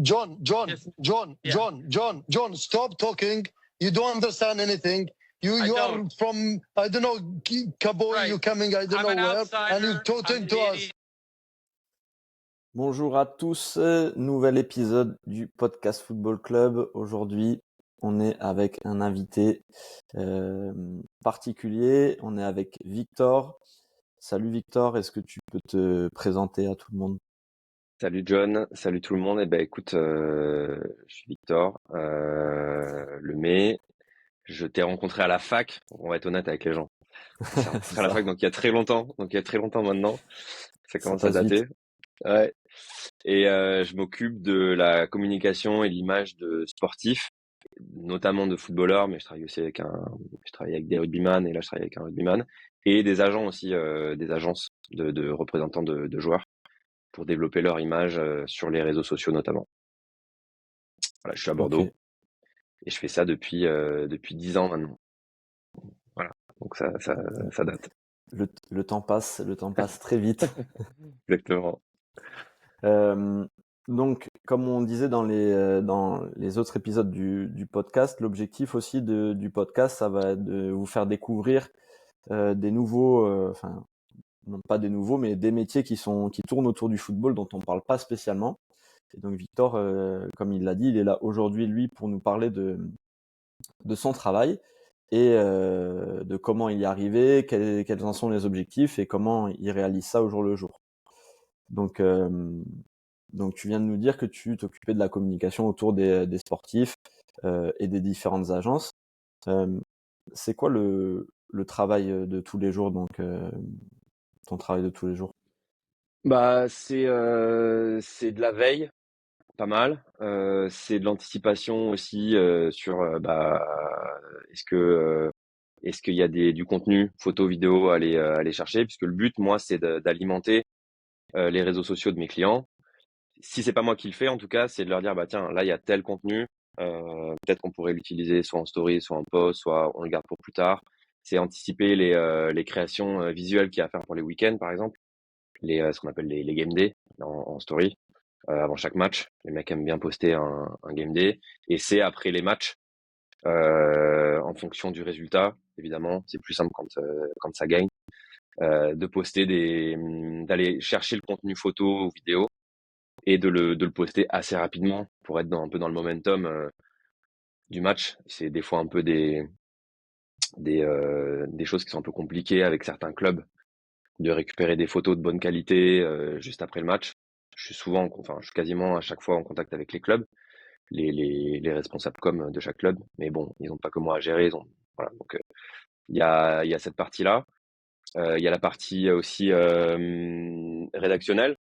Yes. Yeah. John, stop talking. You don't understand anything. You are don't. from, I don't know, Cowboy, Right. you're coming, I don't I'm know an where, and outsider. you're talking I'm to an us. idiot. Bonjour à tous, nouvel épisode du Podcast Football Club. Aujourd'hui, on est avec un invité particulier. On est avec Victor. Salut Victor, est-ce que tu peux te présenter à tout le monde? Salut John, salut tout le monde. Écoute, je suis Victor Lemay. Je t'ai rencontré à la fac. On va être honnête avec les gens. On s'est rencontré à la fac, donc il y a très longtemps. Maintenant. Ça commence à passe vite. dater. Ouais. Et je m'occupe de la communication et l'image de sportifs, notamment de footballeurs, mais je travaille avec des rugbyman, et là je travaille avec un rugbyman, et des agents aussi, des agences de représentants de joueurs, pour développer leur image sur les réseaux sociaux notamment. Voilà, je suis à Bordeaux. Ok. Et je fais ça depuis 10 ans maintenant. Voilà, donc ça date. Le temps passe très vite. Exactement. Donc, comme on disait dans les autres épisodes du podcast, l'objectif aussi du podcast, ça va être de vous faire découvrir des nouveaux, enfin, non pas des nouveaux, mais des métiers qui tournent autour du football dont on ne parle pas spécialement. Et donc Victor, comme il l'a dit, il est là aujourd'hui, lui, pour nous parler de son travail et de comment il y est arrivé, quels en sont les objectifs et comment il réalise ça au jour le jour. Donc tu viens de nous dire que tu t'occupais de la communication autour des sportifs et des différentes agences. C'est quoi le travail de tous les jours, donc ton travail de tous les jours? Bah c'est de la veille, pas mal. C'est de l'anticipation aussi sur est-ce qu'il y a du contenu photo, vidéo à aller chercher, puisque le but, moi, c'est d'alimenter les réseaux sociaux de mes clients. Si c'est pas moi qui le fais, en tout cas, c'est de leur dire, bah tiens, là il y a tel contenu, peut-être qu'on pourrait l'utiliser soit en story, soit en post, soit on le garde pour plus tard. C'est anticiper les créations visuelles qu'il y a à faire pour les week-ends, par exemple, ce qu'on appelle les game day en story, avant chaque match. Les mecs aiment bien poster un game day, et c'est après les matchs, en fonction du résultat, évidemment, c'est plus simple quand ça gagne, de poster d'aller chercher le contenu photo ou vidéo, et de le poster assez rapidement pour être un peu dans le momentum du match. C'est des fois un peu des choses qui sont un peu compliquées avec certains clubs, de récupérer des photos de bonne qualité juste après le match. Je suis quasiment à chaque fois en contact avec les clubs, les responsables com de chaque club, mais bon, ils n'ont pas que moi à gérer, voilà. Donc il y a cette partie-là. Il y a la partie aussi rédactionnelle,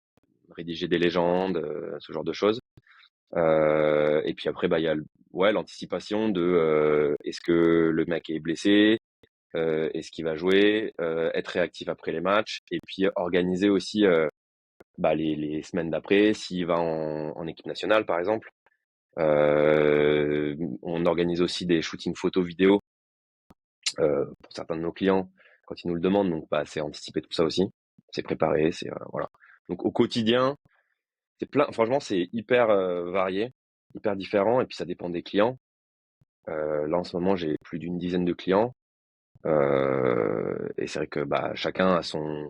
rédiger des légendes, ce genre de choses. Et puis après, il y a l'anticipation de est-ce que le mec est blessé, est-ce qu'il va jouer, être réactif après les matchs, et puis organiser aussi les semaines d'après, s'il va en équipe nationale par exemple. On organise aussi des shootings photos vidéo pour certains de nos clients quand ils nous le demandent, donc c'est anticiper tout ça aussi, c'est préparé, c'est voilà. Donc au quotidien, franchement c'est hyper varié, hyper différent, et puis ça dépend des clients. Là en ce moment j'ai plus d'une dizaine de clients, et c'est vrai que chacun a son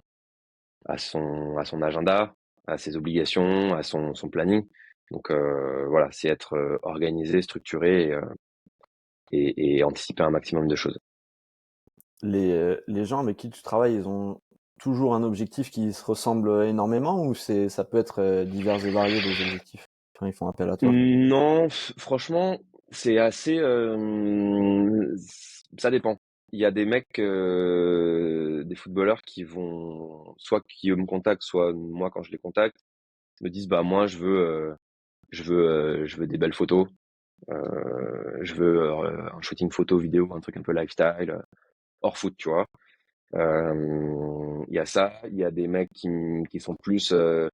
agenda, a ses obligations, a son planning. Donc voilà, c'est être organisé, structuré, et anticiper un maximum de choses. Les gens avec qui tu travailles, ils ont toujours un objectif qui se ressemble énormément, ou ça peut être divers et variés des objectifs quand ils font appel à toi? Non, franchement, c'est assez. Ça dépend. Il y a des mecs, des footballeurs qui me contactent, soit moi quand je les contacte, me disent moi je veux des belles photos, je veux un shooting photo vidéo, un truc un peu lifestyle, hors foot, tu vois. Il y a ça, il y a des mecs qui sont plus un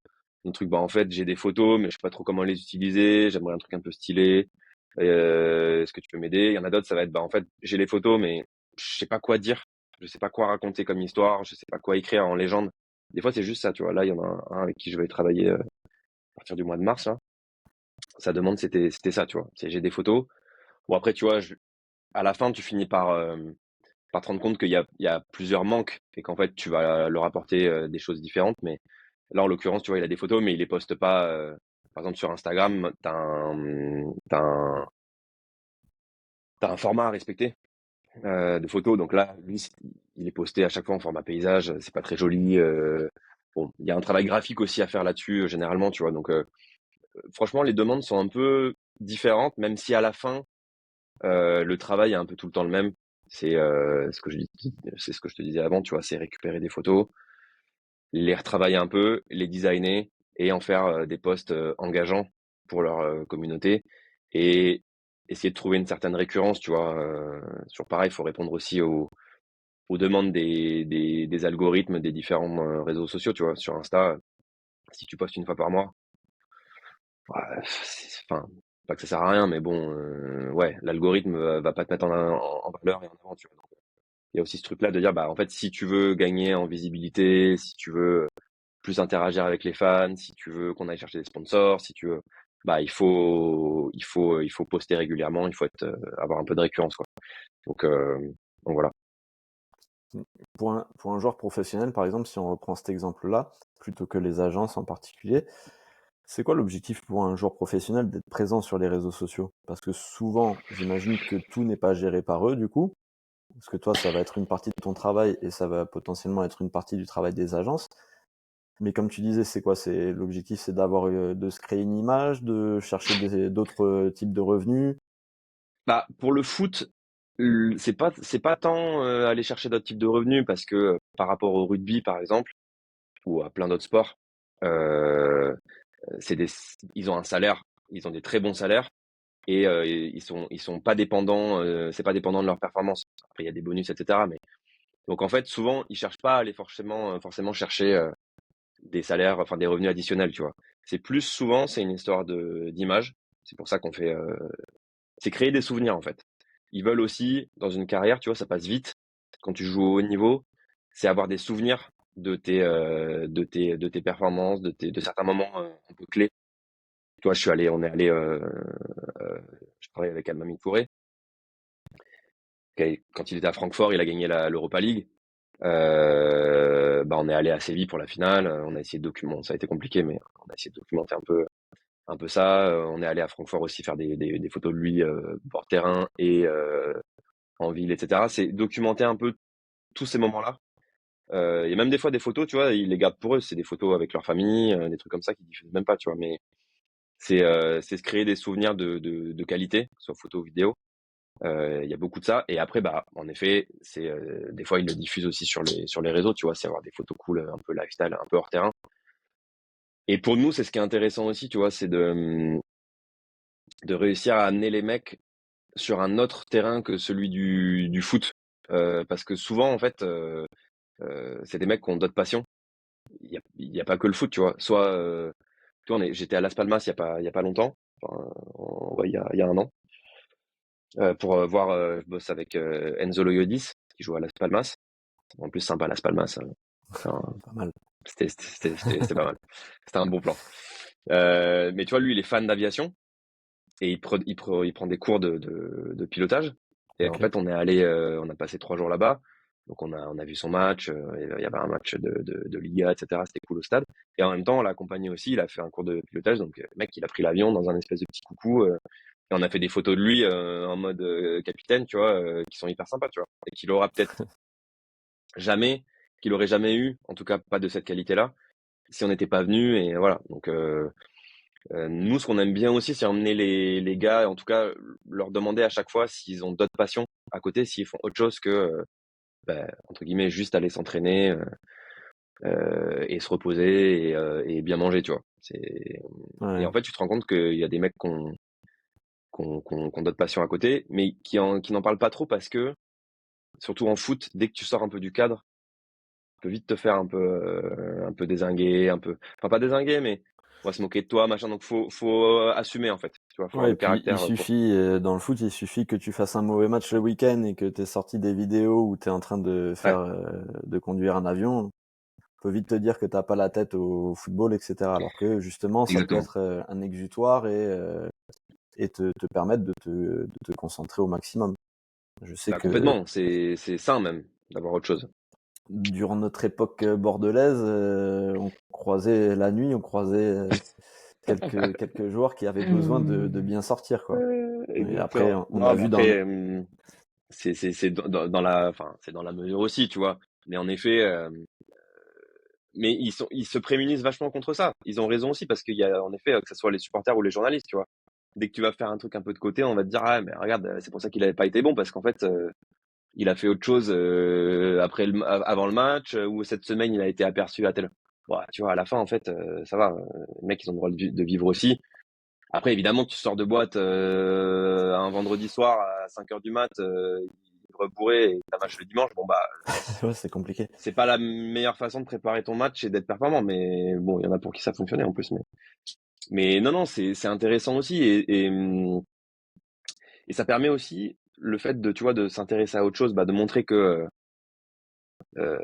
truc, en fait j'ai des photos mais je sais pas trop comment les utiliser, j'aimerais un truc un peu stylé, est-ce que tu peux m'aider? Il y en a d'autres, ça va être en fait j'ai les photos mais je sais pas quoi dire, je sais pas quoi raconter comme histoire, je sais pas quoi écrire en légende. Des fois c'est juste ça, tu vois. Là il y en a un avec qui je vais travailler à partir du mois de mars là. sa demande, c'était ça, tu vois. C'est j'ai des photos. Bon, après, tu vois, à la fin, tu finis par te rendre compte qu'il y a plusieurs manques et qu'en fait, tu vas leur apporter des choses différentes. Mais là, en l'occurrence, tu vois, il a des photos, mais il les poste pas. Par exemple, sur Instagram, t'as un format à respecter de photos. Donc là, lui, il est posté à chaque fois en format paysage. C'est pas très joli. Bon, il y a un travail graphique aussi à faire là-dessus, généralement, tu vois. Donc, franchement, les demandes sont un peu différentes, même si à la fin, le travail est un peu tout le temps le même. C'est ce que je te disais avant, tu vois, c'est récupérer des photos, les retravailler un peu, les designer et en faire des posts engageants pour leur communauté et essayer de trouver une certaine récurrence, tu vois. Sur pareil, il faut répondre aussi aux demandes des algorithmes des différents réseaux sociaux, tu vois. Sur Insta, si tu postes une fois par mois, ouais, enfin, pas que ça sert à rien, mais bon, ouais, l'algorithme va pas te mettre en valeur et en avant, tu vois. Donc, il y a aussi ce truc-là de dire, bah, en fait, si tu veux gagner en visibilité, si tu veux plus interagir avec les fans, si tu veux qu'on aille chercher des sponsors, si tu veux, bah, il faut poster régulièrement, il faut avoir un peu de récurrence, quoi. Donc, euh, donc voilà. Pour un joueur professionnel, par exemple, si on reprend cet exemple-là, plutôt que les agences en particulier, c'est quoi l'objectif pour un joueur professionnel d'être présent sur les réseaux sociaux? Parce que souvent, j'imagine que tout n'est pas géré par eux, du coup, parce que toi, ça va être une partie de ton travail et ça va potentiellement être une partie du travail des agences. Mais comme tu disais, c'est quoi? C'est l'objectif, c'est d'avoir, de se créer une image, de chercher d'autres types de revenus. Bah, pour le foot, c'est pas tant aller chercher d'autres types de revenus parce que par rapport au rugby, par exemple, ou à plein d'autres sports, euh, c'est des, ils ont un salaire, ils ont des très bons salaires et ils sont pas dépendants, c'est pas dépendant de leur performance. Après, il y a des bonus, etc. Mais donc en fait, souvent, ils cherchent pas à aller forcément chercher des salaires, enfin des revenus additionnels, tu vois. C'est plus souvent, c'est une histoire d'image. C'est pour ça qu'on fait, c'est créer des souvenirs en fait. Ils veulent aussi, dans une carrière, tu vois, ça passe vite. Quand tu joues au haut niveau, c'est avoir des souvenirs de tes performances, de certains moments un peu clés. Tu vois, je travaille avec Almami Touré. Quand il était à Francfort, il a gagné l'Europa League. Bah, on est allé à Séville pour la finale. On a essayé de documenter. Ça a été compliqué, mais on a essayé de documenter un peu ça. On est allé à Francfort aussi faire des photos de lui bord terrain et en ville, etc. C'est documenter un peu tous ces moments-là. Il y a même des fois des photos, tu vois, ils les gardent pour eux. C'est des photos avec leur famille, des trucs comme ça qu'ils diffusent même pas, tu vois. Mais c'est se créer des souvenirs de qualité, soit photo ou vidéo. Il y a beaucoup de ça. Et après, bah, en effet, c'est des fois ils le diffusent aussi sur les réseaux, tu vois, c'est avoir des photos cool, un peu lifestyle, un peu hors terrain. Et pour nous, c'est ce qui est intéressant aussi, tu vois, c'est de réussir à amener les mecs sur un autre terrain que celui du foot. Parce que souvent, en fait, c'est des mecs qui ont d'autres passions. Il y a pas que le foot, tu vois. Soit, tu vois, j'étais à Las Palmas il y a pas longtemps, enfin, ouais, il y a un an, pour voir, je bosse avec Enzo Loyodis, qui joue à Las Palmas. En plus, sympa Las Palmas. Enfin, Pas mal. c'était pas mal. C'était un bon plan. Mais tu vois, lui, il est fan d'aviation et il prend des cours de pilotage. Et en Ok. fait, on a passé 3 jours là-bas. Donc on a vu son match. Il y avait un match de Liga, etc. C'était cool au stade. Et en même temps, on l'a accompagné aussi. Il a fait un cours de pilotage. Donc le mec, il a pris l'avion dans un espèce de petit coucou. Et on a fait des photos de lui en mode capitaine, tu vois, qui sont hyper sympas, tu vois. Et jamais, qu'il aurait jamais eu, en tout cas pas de cette qualité-là, si on n'était pas venu. Et voilà. Donc nous, ce qu'on aime bien aussi, c'est emmener les gars, en tout cas, leur demander à chaque fois s'ils ont d'autres passions à côté, s'ils font autre chose que, entre guillemets, juste aller s'entraîner et se reposer et bien manger, tu vois. Et Ouais. en fait, tu te rends compte qu'il y a des mecs qui ont d'autres passions à côté, mais qui n'en parlent pas trop parce que, surtout en foot, dès que tu sors un peu du cadre, tu peux vite te faire un peu dézinguer, enfin pas dézinguer, mais on va se moquer de toi, machin. Donc faut assumer en fait. Tu vois, faut avoir Ouais, et le puis il caractère pour. suffit, dans le foot, il suffit que tu fasses un mauvais match le week-end et que tu aies sorti des vidéos où tu es en train de Ouais. de conduire un avion peut vite te dire que t'as pas la tête au football, etc. Alors que justement, ça peut Exactement. être un exutoire et te permettre de te concentrer au maximum. Je sais Bah, que complètement. C'est sain même d'avoir autre chose. durant notre époque bordelaise, on croisait la nuit, on croisait quelques joueurs qui avaient besoin de bien sortir, quoi. Et après, Exactement. on Non, a mais vu dans après, c'est dans la, enfin, c'est dans la mesure aussi, tu vois. Mais en effet, mais ils se prémunissent vachement contre ça. Ils ont raison aussi parce qu'il y a, en effet, que ce soit les supporters ou les journalistes, tu vois. Dès que tu vas faire un truc un peu de côté, on va te dire, ah, mais regarde, c'est pour ça qu'il avait pas été bon parce qu'en fait, il a fait autre chose avant le match ou cette semaine il a été aperçu à tel. Ouais, tu vois, à la fin en fait, ça va. Les mecs ils ont le droit de vivre aussi. Après évidemment tu sors de boîte un vendredi soir à 5 heures du mat, bourré et t'as match le dimanche. Bon bah ouais, c'est compliqué. c'est pas la meilleure façon de préparer ton match et d'être performant, mais bon il y en a pour qui ça fonctionnait en plus. Mais non non c'est intéressant aussi et ça permet aussi le fait de tu vois de s'intéresser à autre chose, bah de montrer que Euh,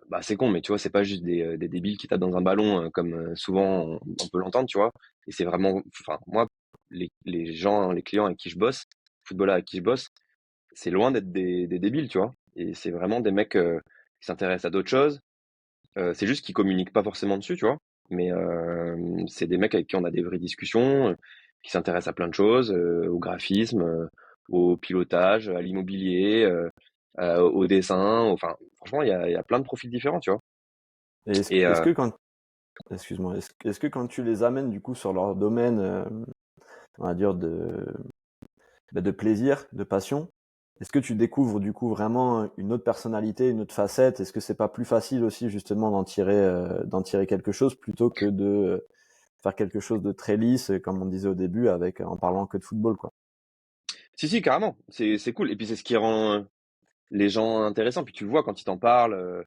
bah c'est con, mais tu vois, c'est pas juste des débiles qui tapent dans un ballon comme souvent on peut l'entendre, tu vois. Et c'est vraiment, enfin, moi, les gens, les clients avec qui je bosse, footballeurs avec qui je bosse, c'est loin d'être des débiles, tu vois. Et c'est vraiment des mecs qui s'intéressent à d'autres choses. C'est juste qu'ils communiquent pas forcément dessus, tu vois. Mais c'est des mecs avec qui on a des vraies discussions, qui s'intéressent à plein de choses, au graphisme, au pilotage, à l'immobilier, au dessin. Enfin, franchement, il y a plein de profils différents, tu vois. Et Et est-ce que quand, excuse-moi, est-ce que quand tu les amènes du coup sur leur domaine, on va dire de plaisir, de passion, est-ce que tu découvres du coup vraiment une autre personnalité, une autre facette? Est-ce que c'est pas plus facile aussi justement d'en tirer quelque chose plutôt que de faire quelque chose de très lisse, comme on disait au début, avec en parlant que de football, quoi. si, carrément, c'est cool. Et puis c'est ce qui rend les gens intéressants. Puis tu le vois quand ils t'en parlent.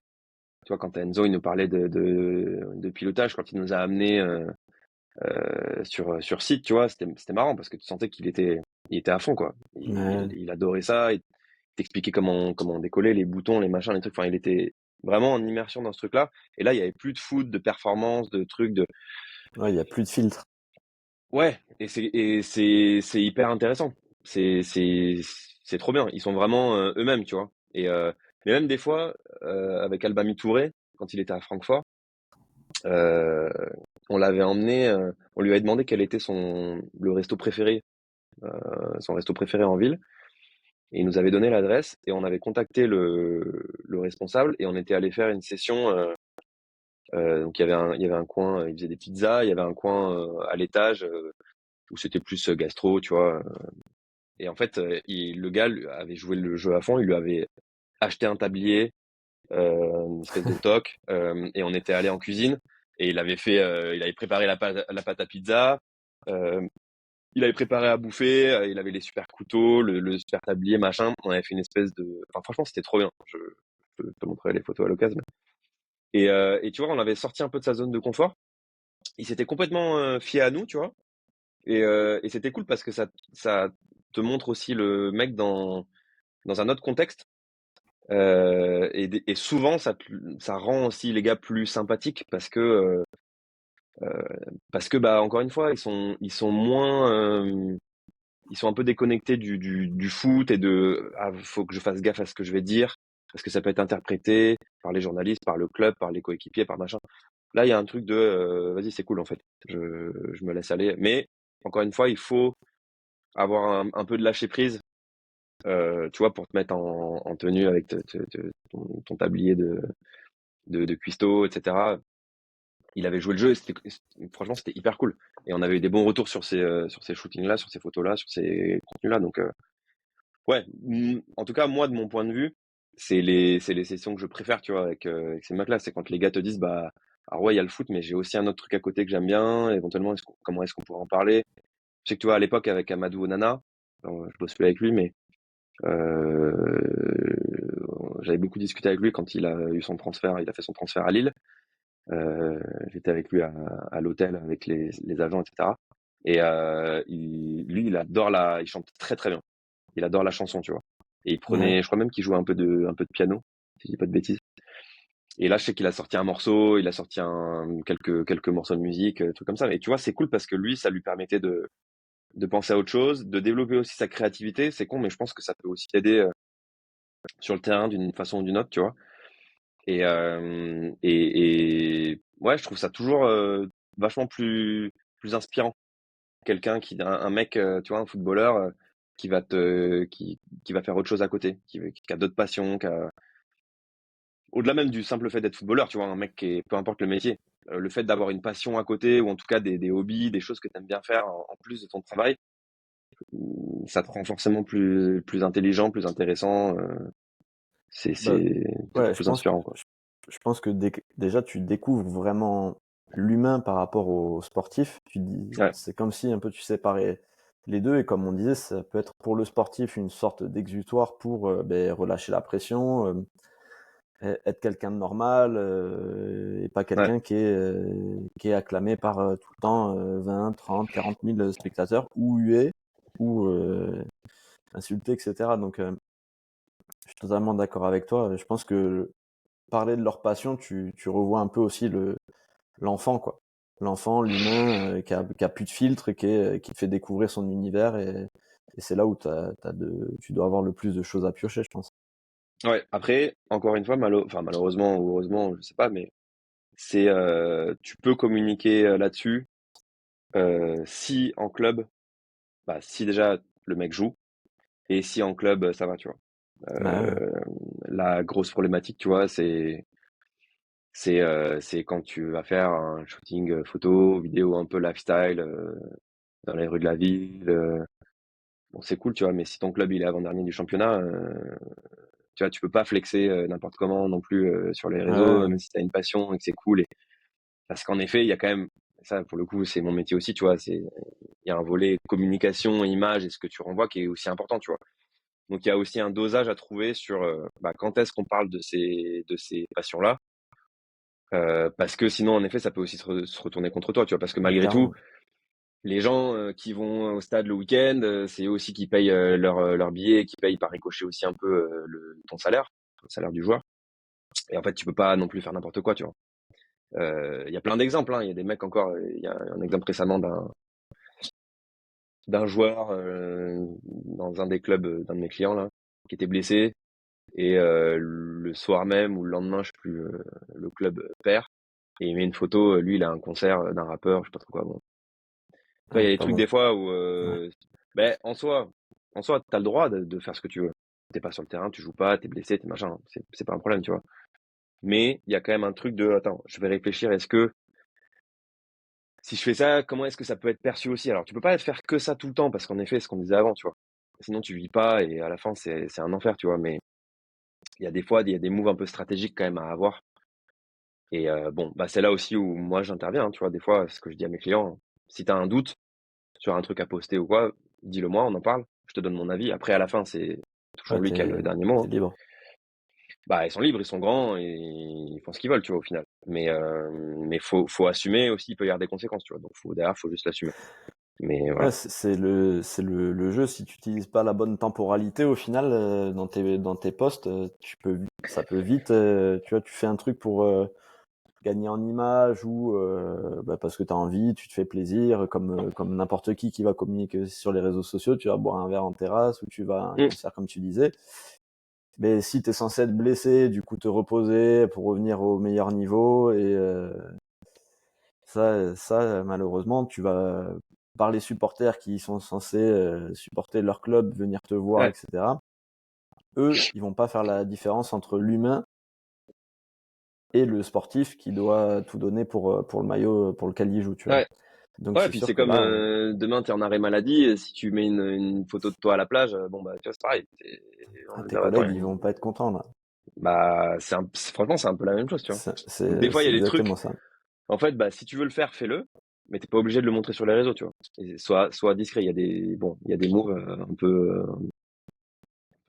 Tu vois, quand Enzo il nous parlait de pilotage, quand il nous a amenés sur site, tu vois, c'était marrant parce que tu sentais il était à fond, quoi. Ouais, Il adorait ça. Il t'expliquait comment décoller, les boutons, les machins, les trucs. Enfin, il était vraiment en immersion dans ce truc-là. Et là, il y avait plus de foot, de performance, de trucs, de ouais, il y a plus de filtre. ouais. C'est hyper intéressant. C'est trop bien. Ils sont vraiment eux-mêmes, tu vois. Mais même des fois, avec Albami Touré, quand il était à Francfort, euh, on l'avait emmené, on lui avait demandé quel était le resto préféré, son resto préféré en ville. Et il nous avait donné l'adresse et on avait contacté le responsable et on était allé faire une session. Donc il y avait un coin, il faisait des pizzas, il y avait un coin à l'étage où c'était plus gastro, tu vois. Et en fait, le gars avait joué le jeu à fond, il lui avait acheté un tablier, une espèce de toc, et on était allé en cuisine et il avait préparé la pâte à pizza. Euh, il avait préparé à bouffer, il avait les super couteaux, le super tablier, machin. On avait fait une espèce de... Enfin, franchement, c'était trop bien. Je peux te montrer les photos à l'occasion. Et tu vois, on l'avait sorti un peu de sa zone de confort. Il s'était complètement fié à nous, tu vois. Et c'était cool parce que ça te montre aussi le mec dans un autre contexte. Et souvent, ça rend aussi les gars plus sympathiques parce que bah, encore une fois, ils sont moins... ils sont un peu déconnectés du foot et faut que je fasse gaffe à ce que je vais dire parce que ça peut être interprété par les journalistes, par le club, par les coéquipiers, par machin. Là, il y a un truc de vas-y, c'est cool en fait. Je me laisse aller. Mais encore une fois, il faut avoir un peu de lâcher prise, tu vois, pour te mettre en tenue avec ton tablier de cuistot, etc. Il avait joué le jeu et franchement, c'était hyper cool. Et on avait eu des bons retours sur ces shootings-là, sur ces photos-là, sur ces contenus-là. Donc, ouais, en tout cas, moi, de mon point de vue, c'est les sessions que je préfère, tu vois, avec ces mecs-là. C'est quand les gars te disent, bah, alors ouais, il y a le foot, mais j'ai aussi un autre truc à côté que j'aime bien. Éventuellement, comment est-ce qu'on pourrait en parler? Je sais que tu vois, à l'époque, avec Amadou Onana, alors, je bosse plus avec lui, mais euh, j'avais beaucoup discuté avec lui quand il a eu son transfert. Il a fait son transfert à Lille. J'étais avec lui à l'hôtel avec les agents, etc. Et lui, il chante très très bien. Il adore la chanson, tu vois. Et il Ouais. prenait, je crois même qu'il jouait un peu de piano, si je dis pas de bêtises. Et là, je sais qu'il a sorti un morceau, il a sorti quelques morceaux de musique, trucs comme ça. Mais tu vois, c'est cool parce que lui, ça lui permettait de penser à autre chose, de développer aussi sa créativité. C'est con, mais je pense que ça peut aussi t'aider sur le terrain d'une façon ou d'une autre, tu vois. Et ouais, je trouve ça toujours vachement plus inspirant. Quelqu'un un mec, tu vois, un footballeur qui va faire autre chose à côté, qui a d'autres passions, au-delà même du simple fait d'être footballeur, tu vois, un mec peu importe le métier, le fait d'avoir une passion à côté ou en tout cas des hobbies, des choses que tu aimes bien faire en plus de ton travail, ça te rend forcément plus intelligent, plus intéressant. Bah, C'est ouais, toujours plus inspirant, quoi. je pense que déjà tu découvres vraiment l'humain par rapport au sportif. Ouais, C'est comme si un peu tu séparais les deux et comme on disait, ça peut être pour le sportif une sorte d'exutoire pour relâcher la pression, être quelqu'un de normal et pas ouais, quelqu'un qui est acclamé par tout le temps 20, 30, 40 000 spectateurs ou hué ou insulté, etc. Donc je suis totalement d'accord avec toi. Je pense que parler de leur passion, tu revois un peu aussi l'enfant, quoi. L'enfant, l'humain, qui a plus de filtre, qui te fait découvrir son univers et c'est là où tu dois avoir le plus de choses à piocher, je pense. ouais. Après, encore une fois, enfin malheureusement ou heureusement, je sais pas, mais tu peux communiquer là-dessus si en club, bah si déjà le mec joue et si en club ça va, tu vois. Ouais, Euh, la grosse problématique, tu vois, c'est quand tu vas faire un shooting photo, vidéo un peu lifestyle dans les rues de la ville. Bon, c'est cool, tu vois, mais si ton club il est avant-dernier du championnat, tu vois, tu peux pas flexer n'importe comment non plus sur les réseaux, ouais, même si tu as une passion et que c'est cool. Parce qu'en effet, il y a quand même, ça pour le coup, c'est mon métier aussi, tu vois, il y a un volet communication, image et ce que tu renvoies qui est aussi important, tu vois. Donc il y a aussi un dosage à trouver sur quand est-ce qu'on parle de ces passions-là. Parce que sinon, en effet, ça peut aussi se retourner contre toi, tu vois. Parce que ouais, malgré tout, clairement. les gens qui vont au stade le week-end, c'est eux aussi qui payent leur billet, qui payent par ricochet aussi un peu ton salaire, le salaire du joueur. Et en fait, tu peux pas non plus faire n'importe quoi, tu vois. Il y a plein d'exemples, hein. Il y a des mecs encore. Il y a un exemple récemment d'un joueur dans un des clubs d'un de mes clients là, qui était blessé. Et le soir même ou le lendemain, je sais plus, le club perd. Et il met une photo. Lui, il a un concert d'un rappeur, je sais pas trop quoi. Bon. Tu vois, il y Ouais, a des pas trucs bon. des fois où, Ouais. ben, en soi, t'as le droit de faire ce que tu veux. T'es pas sur le terrain, tu joues pas, t'es blessé, t'es machin. C'est pas un problème, tu vois. Mais il y a quand même un truc de, attends, je vais réfléchir. Est-ce que si je fais ça, comment est-ce que ça peut être perçu aussi? Alors, tu peux pas faire que ça tout le temps parce qu'en effet, c'est ce qu'on disait avant, tu vois. Sinon, tu vis pas et à la fin, c'est un enfer, tu vois. Mais il y a des fois, il y a des moves un peu stratégiques quand même à avoir. Et bon, bah, c'est là aussi où moi j'interviens, hein, tu vois. Des fois, ce que je dis à mes clients, si tu as un doute sur un truc à poster ou quoi, dis-le moi, on en parle. Je te donne mon avis. Après, à la fin, c'est toujours Ouais, lui qui a le dernier mot, t'es hein. libre. Bah, ils sont libres, ils sont grands et ils font ce qu'ils veulent, tu vois, au final. Mais faut assumer aussi, il peut y avoir des conséquences, tu vois. Donc, derrière, faut juste l'assumer. Mais Ouais, voilà. c'est le jeu. Si tu utilises pas la bonne temporalité, au final, dans tes posts, ça peut vite, tu vois, tu fais un truc pour gagner en image ou parce que tu as envie, tu te fais plaisir, comme n'importe qui va communiquer sur les réseaux sociaux, tu vas boire un verre en terrasse ou tu vas à un Mm. concert comme tu disais. Mais si tu es censé être blessé, du coup te reposer pour revenir au meilleur niveau et ça malheureusement, tu vas par les supporters qui sont censés supporter leur club, venir te voir, Ouais, etc. Eux, ils vont pas faire la différence entre l'humain et le sportif qui doit tout donner pour le maillot pour lequel il joue, tu vois. ouais. Donc Ouais, c'est puis sûr c'est que comme là, demain t'es en arrêt maladie, et si tu mets une photo de toi à la plage, bon bah tu vois c'est pareil. On va tes dire attends, collègues, ils vont pas être contents là. bah franchement c'est un peu la même chose, tu vois. Donc des fois il y C'est a des exactement trucs. ça. En fait, bah si tu veux le faire, fais-le, mais t'es pas obligé de le montrer sur les réseaux, tu vois. Et sois discret. Il y a des moves un peu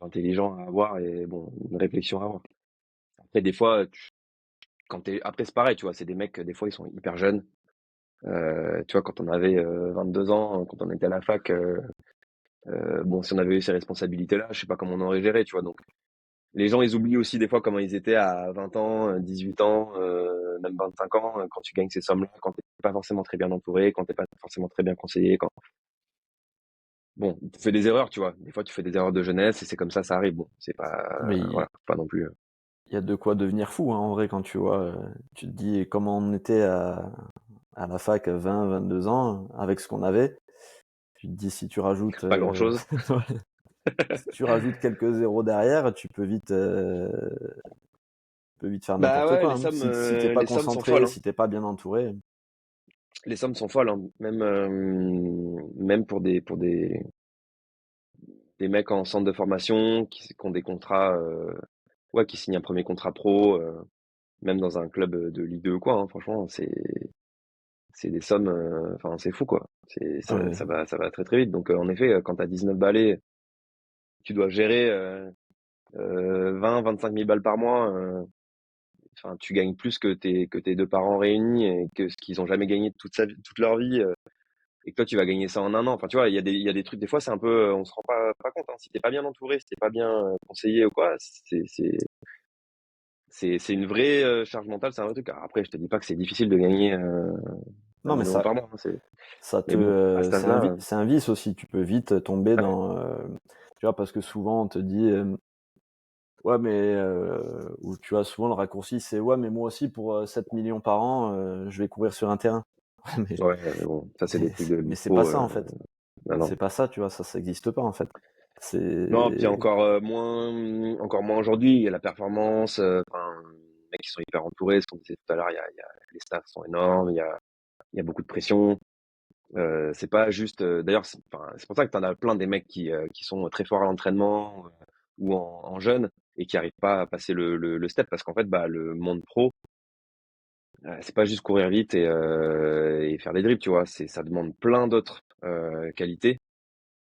intelligents à avoir et bon une réflexion à avoir. Après des fois, après c'est pareil, tu vois, c'est des mecs des fois ils sont hyper jeunes. Tu vois quand on avait 22 ans, quand on était à la fac. Bon, si on avait eu ces responsabilités-là, je sais pas comment on aurait géré, tu vois. Donc, les gens, ils oublient aussi des fois comment ils étaient à 20 ans, 18 ans, même 25 ans, quand tu gagnes ces sommes-là, quand t'es pas forcément très bien entouré, quand t'es pas forcément très bien conseillé, quand bon, tu fais des erreurs, tu vois. Des fois, tu fais des erreurs de jeunesse et c'est comme ça arrive. Bon, c'est pas, Mais voilà, pas non plus. il y a de quoi devenir fou, hein, en vrai, quand tu vois. Tu te dis comment on était à la fac à 20, 22 ans, avec ce qu'on avait. Tu te dis si tu rajoutes, Pas grand-chose. si tu rajoutes quelques zéros derrière, tu peux vite faire Bah n'importe ouais, quoi, hein. Si t'es pas les sommes sont folles, concentré, hein. si t'es pas bien entouré. Les sommes sont folles, hein. Même des mecs en centre de formation qui ont des contrats, ouais, qui signent un premier contrat pro, même dans un club de Ligue 2 ou quoi, hein. Franchement, c'est des sommes, enfin, c'est fou, quoi. Ouais. Ça va très très vite. Donc, en effet, quand t'as 19 balais, tu dois gérer 20-25 000 balles par mois. Enfin, tu gagnes plus que tes deux parents réunis et que ce qu'ils ont jamais gagné toute leur vie. Et que toi, tu vas gagner ça en un an. Enfin, tu vois, il y a des trucs, des fois, c'est un peu, on se rend pas compte, hein. Si t'es pas bien entouré, si t'es pas bien conseillé ou quoi, c'est une vraie charge mentale, c'est un vrai truc. Alors après, je te dis pas que c'est difficile de gagner 1 Non, mais million ça, par mois, hein, ça mais bon, à cet âge-là, c'est un vice aussi. Tu peux vite tomber ouais. dans, tu vois, parce que souvent on te dit, ouais, mais ou tu as souvent le raccourci, c'est ouais, mais moi aussi pour 7 millions par an, je vais courir sur un terrain. Ouais, Ouais, mais bon, ça, c'est des trucs de mais c'est pas mytho. ça en fait. Non, non. C'est pas ça, tu vois, ça existe pas en fait. Non, puis C'est encore moins aujourd'hui. Il y a la performance. Enfin, les mecs qui sont hyper entourés. Ce qu'on disait tout à l'heure, les staffs sont énormes. Il y a beaucoup de pression. C'est pas juste. D'ailleurs, enfin, c'est pour ça que t'en as plein des mecs qui sont très forts à l'entraînement ou en jeune et qui arrivent pas à passer le step parce qu'en fait, bah, le monde pro, c'est pas juste courir vite et faire des dribbles, tu vois. Ça demande plein d'autres qualités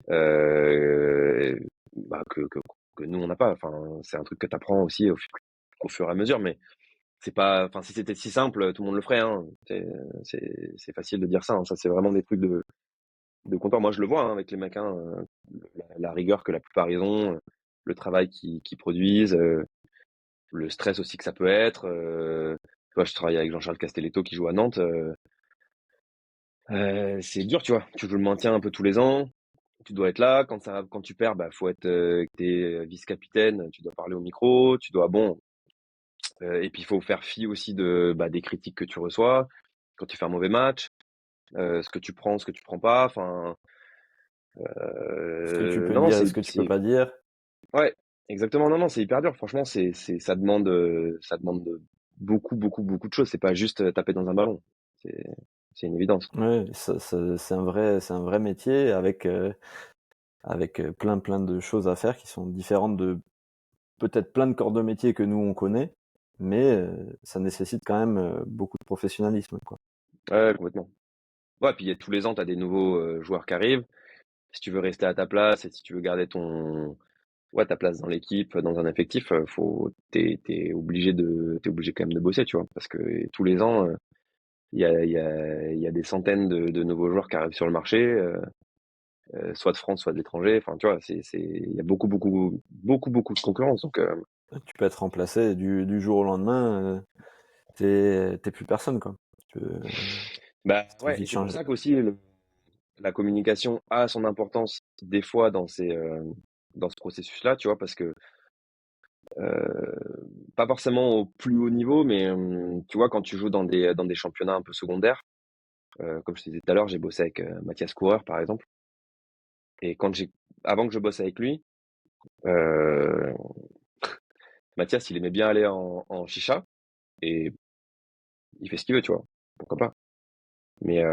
euh, bah, que nous on n'a pas. Enfin, c'est un truc que tu apprends aussi au fur et à mesure, mais c'est pas. Enfin, si c'était si simple, tout le monde le ferait, hein. C'est facile de dire ça, hein. Ça, c'est vraiment des trucs de comptoir. Moi, je le vois, hein, avec les mecs, hein, la rigueur que la plupart ils ont, le travail qu'ils produisent, le stress aussi que ça peut être. Tu vois, je travaille avec Jean-Charles Castelletto qui joue à Nantes. C'est dur, tu vois. Tu joues le maintien un peu tous les ans. Tu dois être là. Quand tu perds, bah, faut être, t'es vice-capitaine. Tu dois parler au micro. Tu dois, bon. Et puis, il faut faire fi aussi bah, des critiques que tu reçois quand tu fais un mauvais match. Ce que tu prends, ce que tu prends pas. Enfin, ce que tu peux non, dire et ce que tu peux pas dire. ouais, exactement. Non, non, c'est hyper dur. Franchement, ça demande beaucoup, beaucoup, beaucoup de choses. C'est pas juste taper dans un ballon. C'est, c'est une évidence. Ouais, c'est un vrai métier avec plein de choses à faire qui sont différentes de peut-être plein de corps de métier que nous on connaît, mais ça nécessite quand même beaucoup de professionnalisme, quoi. Ouais, complètement. Ouais, puis tous les ans, tu as des nouveaux joueurs qui arrivent. Si tu veux rester à ta place et si tu veux garder ouais, ta place dans l'équipe, dans un effectif, t'es obligé quand même de bosser, tu vois, parce que tous les ans, il y a des centaines de nouveaux joueurs qui arrivent sur le marché, soit de France, soit de l'étranger. Enfin, tu vois, il y a beaucoup, beaucoup, beaucoup, beaucoup de concurrence. Donc, Tu peux être remplacé du jour au lendemain, t'es plus personne, quoi. bah Ça peut ouais, et vite c'est pour changer. ça qu'aussi la communication a son importance des fois dans ce processus-là, tu vois, parce que euh, pas forcément au plus haut niveau, mais tu vois, quand tu joues dans des championnats un peu secondaires, comme je te disais tout à l'heure, j'ai bossé avec Mathias Coureur, par exemple, et avant que je bosse avec lui, euh, Mathias, il aimait bien aller en chicha, et il fait ce qu'il veut, tu vois, pourquoi pas. Mais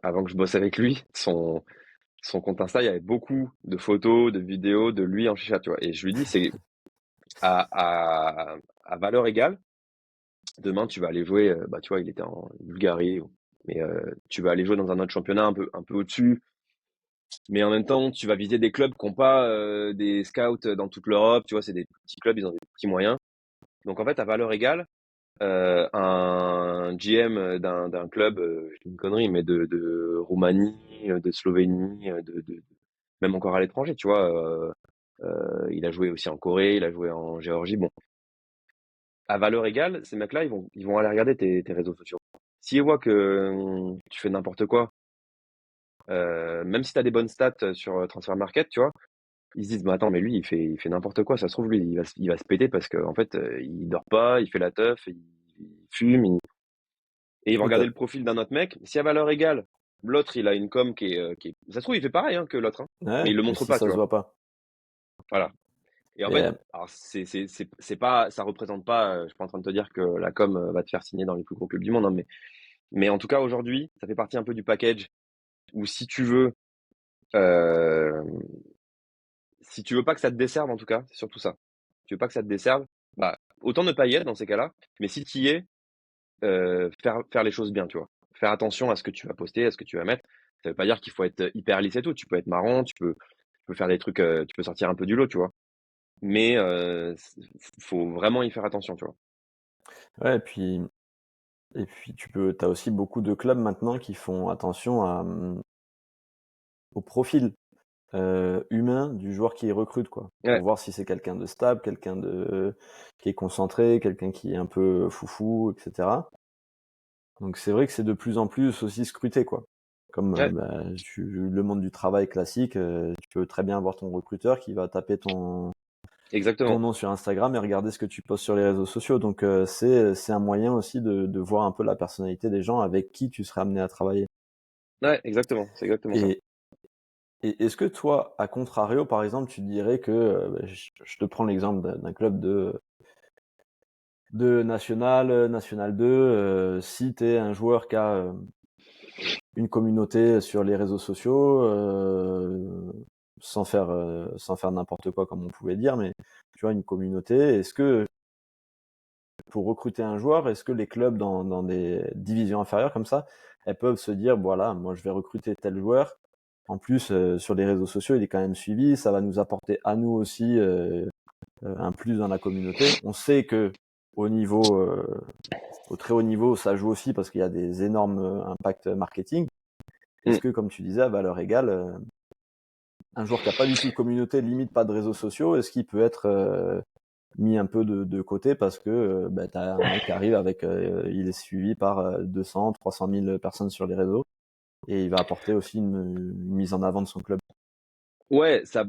avant que je bosse avec lui, son compte Insta, il y avait beaucoup de photos, de vidéos de lui en chicha, tu vois. Et je lui dis, c'est à, à, à valeur égale. Demain, tu vas aller jouer, bah, tu vois, il était en Bulgarie, mais tu vas aller jouer dans un autre championnat un peu au-dessus. Mais en même temps, tu vas viser des clubs qui n'ont pas des scouts dans toute l'Europe. Tu vois, c'est des petits clubs, ils ont des petits moyens. Donc en fait, à valeur égale, un GM d'un club, je dis une connerie, mais de Roumanie, de Slovénie, même encore à l'étranger, tu vois. Il a joué aussi en Corée, il a joué en Géorgie. Bon, à valeur égale, ces mecs-là, ils vont aller regarder tes réseaux sociaux. S'ils voient que tu fais n'importe quoi, même si tu as des bonnes stats sur Transfer Market, tu vois, ils se disent, bah attends, mais lui, il fait n'importe quoi. Ça se trouve, lui, il va se péter parce qu'en fait, il dort pas, il fait la teuf, il fume, et ils vont Oui, regarder le profil d'un autre mec. Si à valeur égale, l'autre, il a une com ça se trouve, il fait pareil hein, que l'autre, hein, mais ouais, il le mais montre si pas, ça tu se vois. voit pas. Voilà. Et en Et, fait, alors c'est pas, ça représente pas, je suis pas en train de te dire que la com va te faire signer dans les plus gros clubs du monde, hein, mais en tout cas, aujourd'hui, ça fait partie un peu du package où euh, si tu veux pas que ça te desserve, en tout cas, c'est surtout ça. Tu veux pas que ça te desserve, bah, autant ne pas y être dans ces cas-là, mais si tu y es, faire les choses bien, tu vois. Faire attention à ce que tu vas poster, à ce que tu vas mettre. Ça veut pas dire qu'il faut être hyper lisse et tout. Tu peux être marrant, tu peux faire des trucs, tu peux sortir un peu du lot, tu vois. Mais faut vraiment y faire attention, tu vois. ouais, et puis t'as aussi beaucoup de clubs maintenant qui font attention au profil humain du joueur qui recrute, quoi. Ouais, Pour voir si c'est quelqu'un de stable, qui est concentré, quelqu'un qui est un peu foufou, etc. Donc c'est vrai que c'est de plus en plus aussi scruté, quoi. Comme ouais, le monde du travail classique, tu peux très bien avoir ton recruteur qui va taper ton exactement. nom sur Instagram et regarder ce que tu postes sur les réseaux sociaux. Donc c'est un moyen aussi de voir un peu la personnalité des gens avec qui tu serais amené à travailler. Ouais, exactement. C'est exactement ça. Et, et est-ce que toi, à contrario, par exemple, tu dirais que, je te prends l'exemple d'un club de National, National 2, si tu es un joueur qui a une communauté sur les réseaux sociaux, sans faire n'importe quoi comme on pouvait dire, mais tu vois, une communauté, est-ce que pour recruter un joueur, est-ce que les clubs dans des divisions inférieures comme ça, elles peuvent se dire, voilà, moi je vais recruter tel joueur. En plus, sur les réseaux sociaux, il est quand même suivi. Ça va nous apporter à nous aussi un plus dans la communauté. On sait que au niveau, au très haut niveau, ça joue aussi parce qu'il y a des énormes impacts marketing. Est-ce Mm. que, comme tu disais, à valeur égale, un joueur qui n'a pas du tout de communauté, limite pas de réseaux sociaux, est-ce qu'il peut être mis un peu de côté parce que tu as un mec qui arrive avec, il est suivi par 200, 300 000 personnes sur les réseaux et il va apporter aussi une mise en avant de son club. Ouais, ça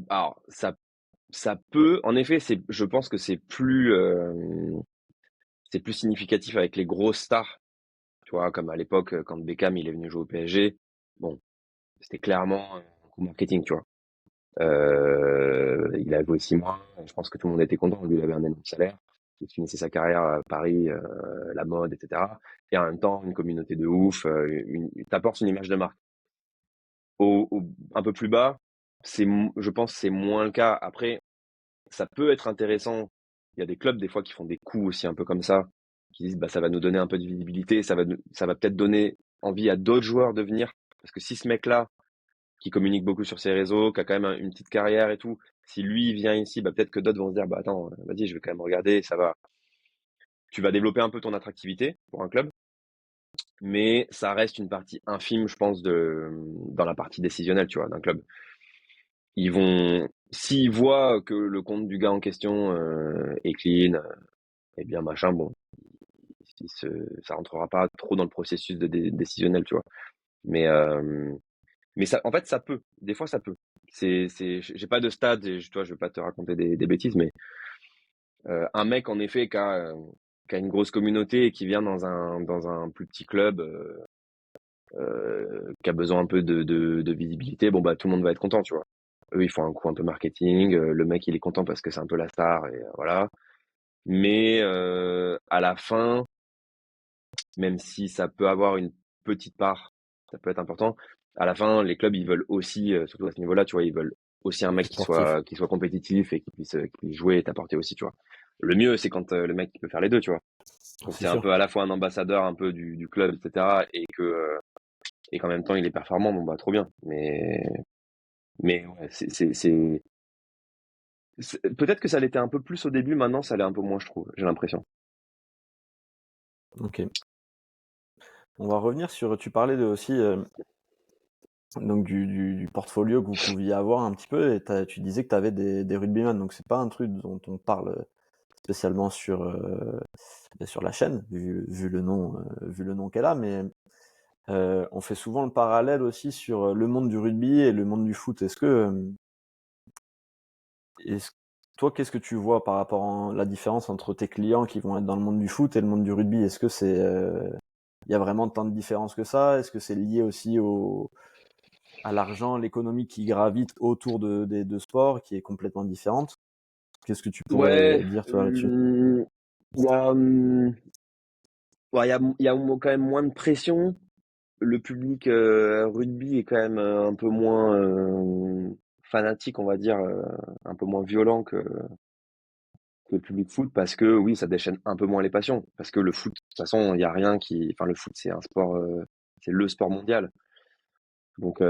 peut, en effet, je pense que c'est plus significatif avec les grosses stars, tu vois, comme à l'époque quand Beckham il est venu jouer au PSG. Bon, c'était clairement un coup marketing, tu vois. Il a joué 6 mois. Je pense que tout le monde était content. Lui, il avait un énorme salaire. Il finissait sa carrière à Paris, la mode, etc. Et en même temps, une communauté de ouf. T'apportes une image de marque. Un peu plus bas, je pense que c'est moins le cas. Après, ça peut être intéressant. Il y a des clubs, des fois, qui font des coups aussi un peu comme ça, qui disent, bah, ça va nous donner un peu de visibilité. Ça va peut-être donner envie à d'autres joueurs de venir. Parce que si ce mec-là, qui communique beaucoup sur ses réseaux, qui a quand même une petite carrière et tout. Si lui il vient ici, bah peut-être que d'autres vont se dire bah attends, vas-y, je vais quand même regarder, ça va. Tu vas développer un peu ton attractivité pour un club, mais ça reste une partie infime, je pense, dans la partie décisionnelle, tu vois, d'un club. S'ils voient que le compte du gars en question est clean, et bien machin, bon, ça rentrera pas trop dans le processus décisionnel, tu vois. Mais Mais ça, en fait, ça peut. Des fois, ça peut. J'ai pas de stade, et toi, je vais pas te raconter des bêtises, mais un mec, en effet, qui a une grosse communauté et qui vient dans un plus petit club, qui a besoin un peu de visibilité, bon, bah, tout le monde va être content, tu vois. Eux, ils font un coup un peu marketing. Le mec, il est content parce que c'est un peu la star, et voilà. Mais à la fin, même si ça peut avoir une petite part, ça peut être important. À la fin, les clubs, ils veulent aussi, surtout à ce niveau-là, tu vois, ils veulent aussi un mec Sportif. qui soit compétitif et qui puisse jouer et t'apporter aussi, tu vois. Le mieux, c'est quand le mec peut faire les deux, tu vois. Quand C'est c'est un sûr. peu à la fois un ambassadeur un peu du club, etc., et qu'en même temps il est performant, bon bah trop bien. Mais ouais, peut-être que ça l'était un peu plus au début, maintenant ça l'est un peu moins, je trouve. J'ai l'impression. Ok. On va revenir sur. Tu parlais de aussi donc du portfolio que vous pouviez avoir un petit peu, et tu disais que tu avais des rugbyman, donc c'est pas un truc dont on parle spécialement sur la chaîne, vu le nom qu'elle a, mais on fait souvent le parallèle aussi sur le monde du rugby et le monde du foot. Est-ce toi, qu'est-ce que tu vois par rapport à la différence entre tes clients qui vont être dans le monde du foot et le monde du rugby? Est-ce que il y a vraiment tant de différence que ça? Est-ce que c'est lié aussi à l'argent, l'économie qui gravite autour des deux sports, qui est complètement différente? Qu'est-ce que tu pourrais Ouais, dire, toi, là-dessus? il y a, ouais, il y a quand même moins de pression. Le public rugby est quand même un peu moins fanatique, on va dire, un peu moins violent que le public foot parce que oui, ça déchaîne un peu moins les passions. Parce que le foot, de toute façon, il n'y a rien qui. Enfin, le foot, c'est un sport, c'est le sport mondial. Donc,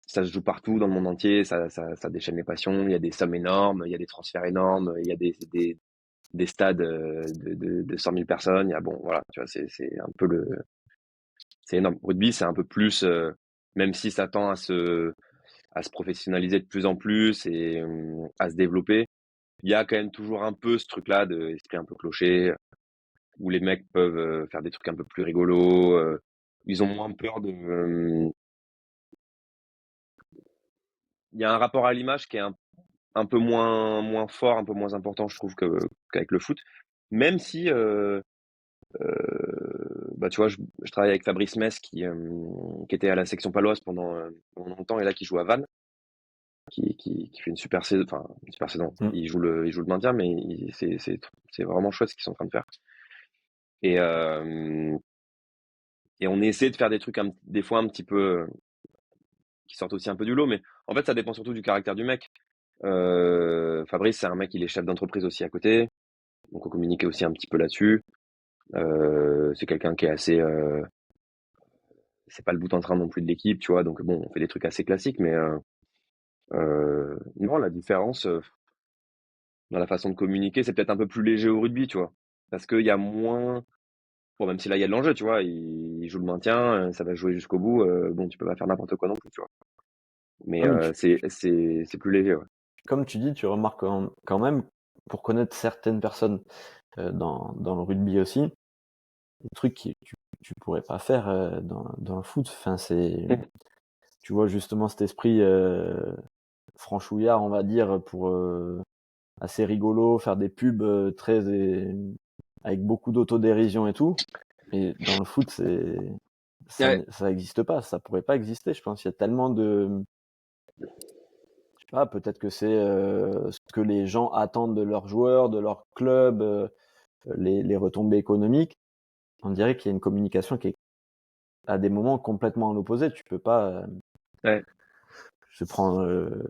ça se joue partout dans le monde entier, ça déchaîne les passions. Il y a des sommes énormes, il y a des transferts énormes, il y a des stades de 100 000 personnes. Il y a, bon, voilà, tu vois, c'est un peu c'est énorme. Rugby, c'est un peu plus, même si ça tend à se professionnaliser de plus en plus et à se développer, il y a quand même toujours un peu ce truc-là de esprit un peu clocher, où les mecs peuvent faire des trucs un peu plus rigolos. Ils ont moins peur de. Il y a un rapport à l'image qui est un peu moins fort, un peu moins important, je trouve, qu'avec le foot. Même si, bah, tu vois, je travaille avec Fabrice Mess qui était à la section paloise pendant longtemps et là qui joue à Vannes, qui fait une super saison, enfin une super saison. Mm. Il joue le maintien, mais c'est vraiment chouette ce qu'ils sont en train de faire. Et, et on essaie de faire des trucs des fois un petit peu qui sortent aussi un peu du lot, mais en fait ça dépend surtout du caractère du mec. Fabrice, c'est un mec, il est chef d'entreprise aussi à côté, donc on communiquait aussi un petit peu là-dessus. C'est quelqu'un qui est assez, c'est pas le bout en train non plus de l'équipe, tu vois, donc bon, on fait des trucs assez classiques, mais non, la différence dans la façon de communiquer, c'est peut-être un peu plus léger au rugby, tu vois, parce qu'il y a moins, bon, même si là il y a de l'enjeu, tu vois, il joue le maintien, ça va jouer jusqu'au bout, bon, tu peux pas faire n'importe quoi non plus, tu vois, mais Ah, mais c'est plus léger, ouais. comme tu dis, tu remarques quand même, pour connaître certaines personnes dans le rugby aussi, des trucs que tu pourrais pas faire dans le foot. Enfin, tu vois justement cet esprit franchouillard, on va dire, pour assez rigolo, faire des pubs avec beaucoup d'autodérision et tout. Mais dans le foot, Ouais. ça existe pas, ça pourrait pas exister. Je pense qu'il y a tellement je sais pas, peut-être que c'est ce que les gens attendent de leurs joueurs, de leur club, les retombées économiques. On dirait qu'il y a une communication qui est à des moments complètement à l'opposé. Tu peux pas. Ouais. Je prends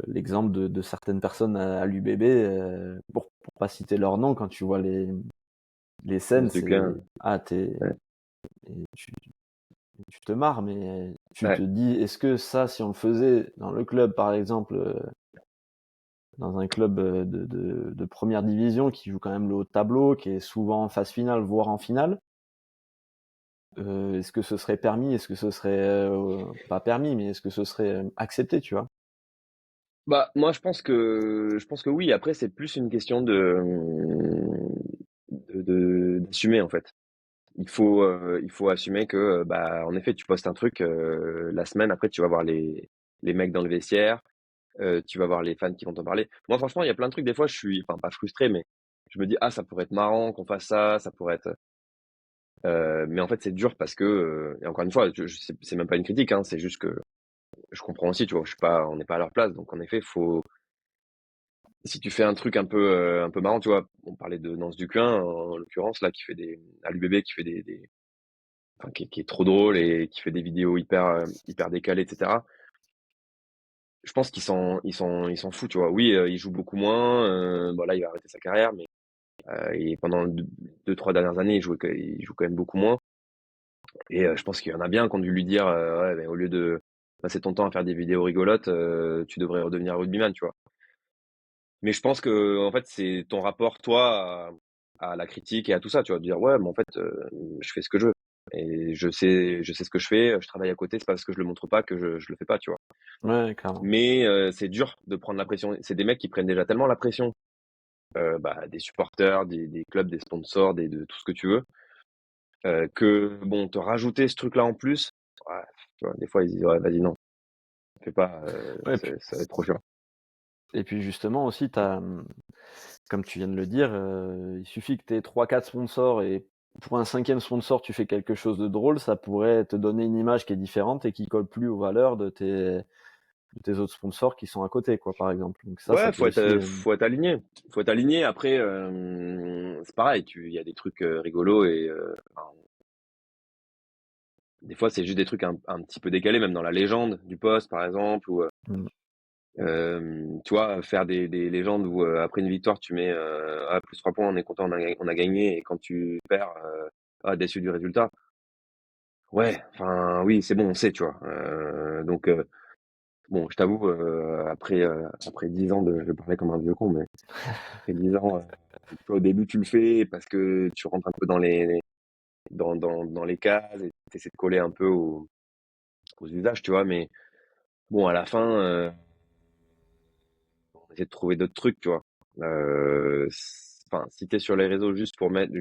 l'exemple de certaines personnes à l'UBB, pour pas citer leur nom, quand tu vois les scènes, C'est que, c'est ouais. et tu te marres, mais tu te Ouais. dis, est-ce que ça, si on le faisait dans le club, par exemple, dans un club de première division qui joue quand même le haut de tableau, qui est souvent en phase finale, voire en finale, est-ce que ce serait permis? Est-ce que ce serait pas permis, mais est-ce que ce serait accepté, tu vois? Bah, moi, je pense que oui. Après, c'est plus une question d'assumer, en fait. Il faut assumer que, bah, en effet, tu postes un truc, la semaine, après, tu vas voir les mecs dans le vestiaire, tu vas voir les fans qui vont t'en parler. Moi, franchement, il y a plein de trucs, des fois, je suis, enfin, pas frustré, mais je me dis, ah, ça pourrait être marrant qu'on fasse ça, ça pourrait être, mais en fait, c'est dur parce que, et encore une fois, c'est même pas une critique, hein, c'est juste que je comprends aussi, tu vois, on n'est pas à leur place, donc en effet, si tu fais un truc un peu marrant, tu vois, on parlait de Nance Duquin, en l'occurrence, là, à l'UBB, qui fait enfin, qui est trop drôle et qui fait des vidéos hyper décalées, etc. Je pense ils s'en foutent, tu vois. Oui, il joue beaucoup moins, bon là, il va arrêter sa carrière, mais et pendant deux, trois dernières années, il joue quand même beaucoup moins. Et je pense qu'il y en a bien qui ont dû lui dire, ouais, mais au lieu de passer ton temps à faire des vidéos rigolotes, tu devrais redevenir rugbyman, tu vois. Mais je pense que en fait, c'est ton rapport, toi, à la critique et à tout ça, tu vois, de dire ouais, mais en fait, je fais ce que je veux. Et je sais ce que je fais, je travaille à côté, c'est pas parce que je le montre pas que je le fais pas, tu vois. Ouais, clairement. Mais c'est dur de prendre la pression. C'est des mecs qui prennent déjà tellement la pression, des supporters, des clubs, des sponsors, de tout ce que tu veux, que bon, te rajouter ce truc-là en plus, ouais, tu vois, des fois ils disent ouais, vas-y non, fais pas, Ouais, ça va être trop chiant. et puis justement aussi, comme tu viens de le dire, il suffit que tu aies 3-4 sponsors et pour un 5e sponsor, tu fais quelque chose de drôle, ça pourrait te donner une image qui est différente et qui colle plus aux valeurs de tes autres sponsors qui sont à côté, quoi, par exemple. Donc ça Ouais, peut aussi, faut être aligné. Faut être aligné. Après, c'est pareil, il y a des trucs rigolos et enfin, des fois c'est juste des trucs un petit peu décalés, même dans la légende du poste, par exemple, ou mmh, tu vois, faire des légendes où après une victoire tu mets plus 3 points, on est content, on a gagné, et quand tu perds, déçu du résultat. Ouais, enfin oui, c'est bon, on sait, tu vois. Donc bon, je t'avoue, après 10 ans de, je vais parler comme un vieux con, mais après 10 ans, tu vois, au début tu le fais parce que tu rentres un peu dans les cases et tu essaies de coller un peu aux usages, tu vois. Mais bon, à la fin, on essaie de trouver d'autres trucs, tu vois. Enfin, si t'es sur les réseaux juste pour mettre,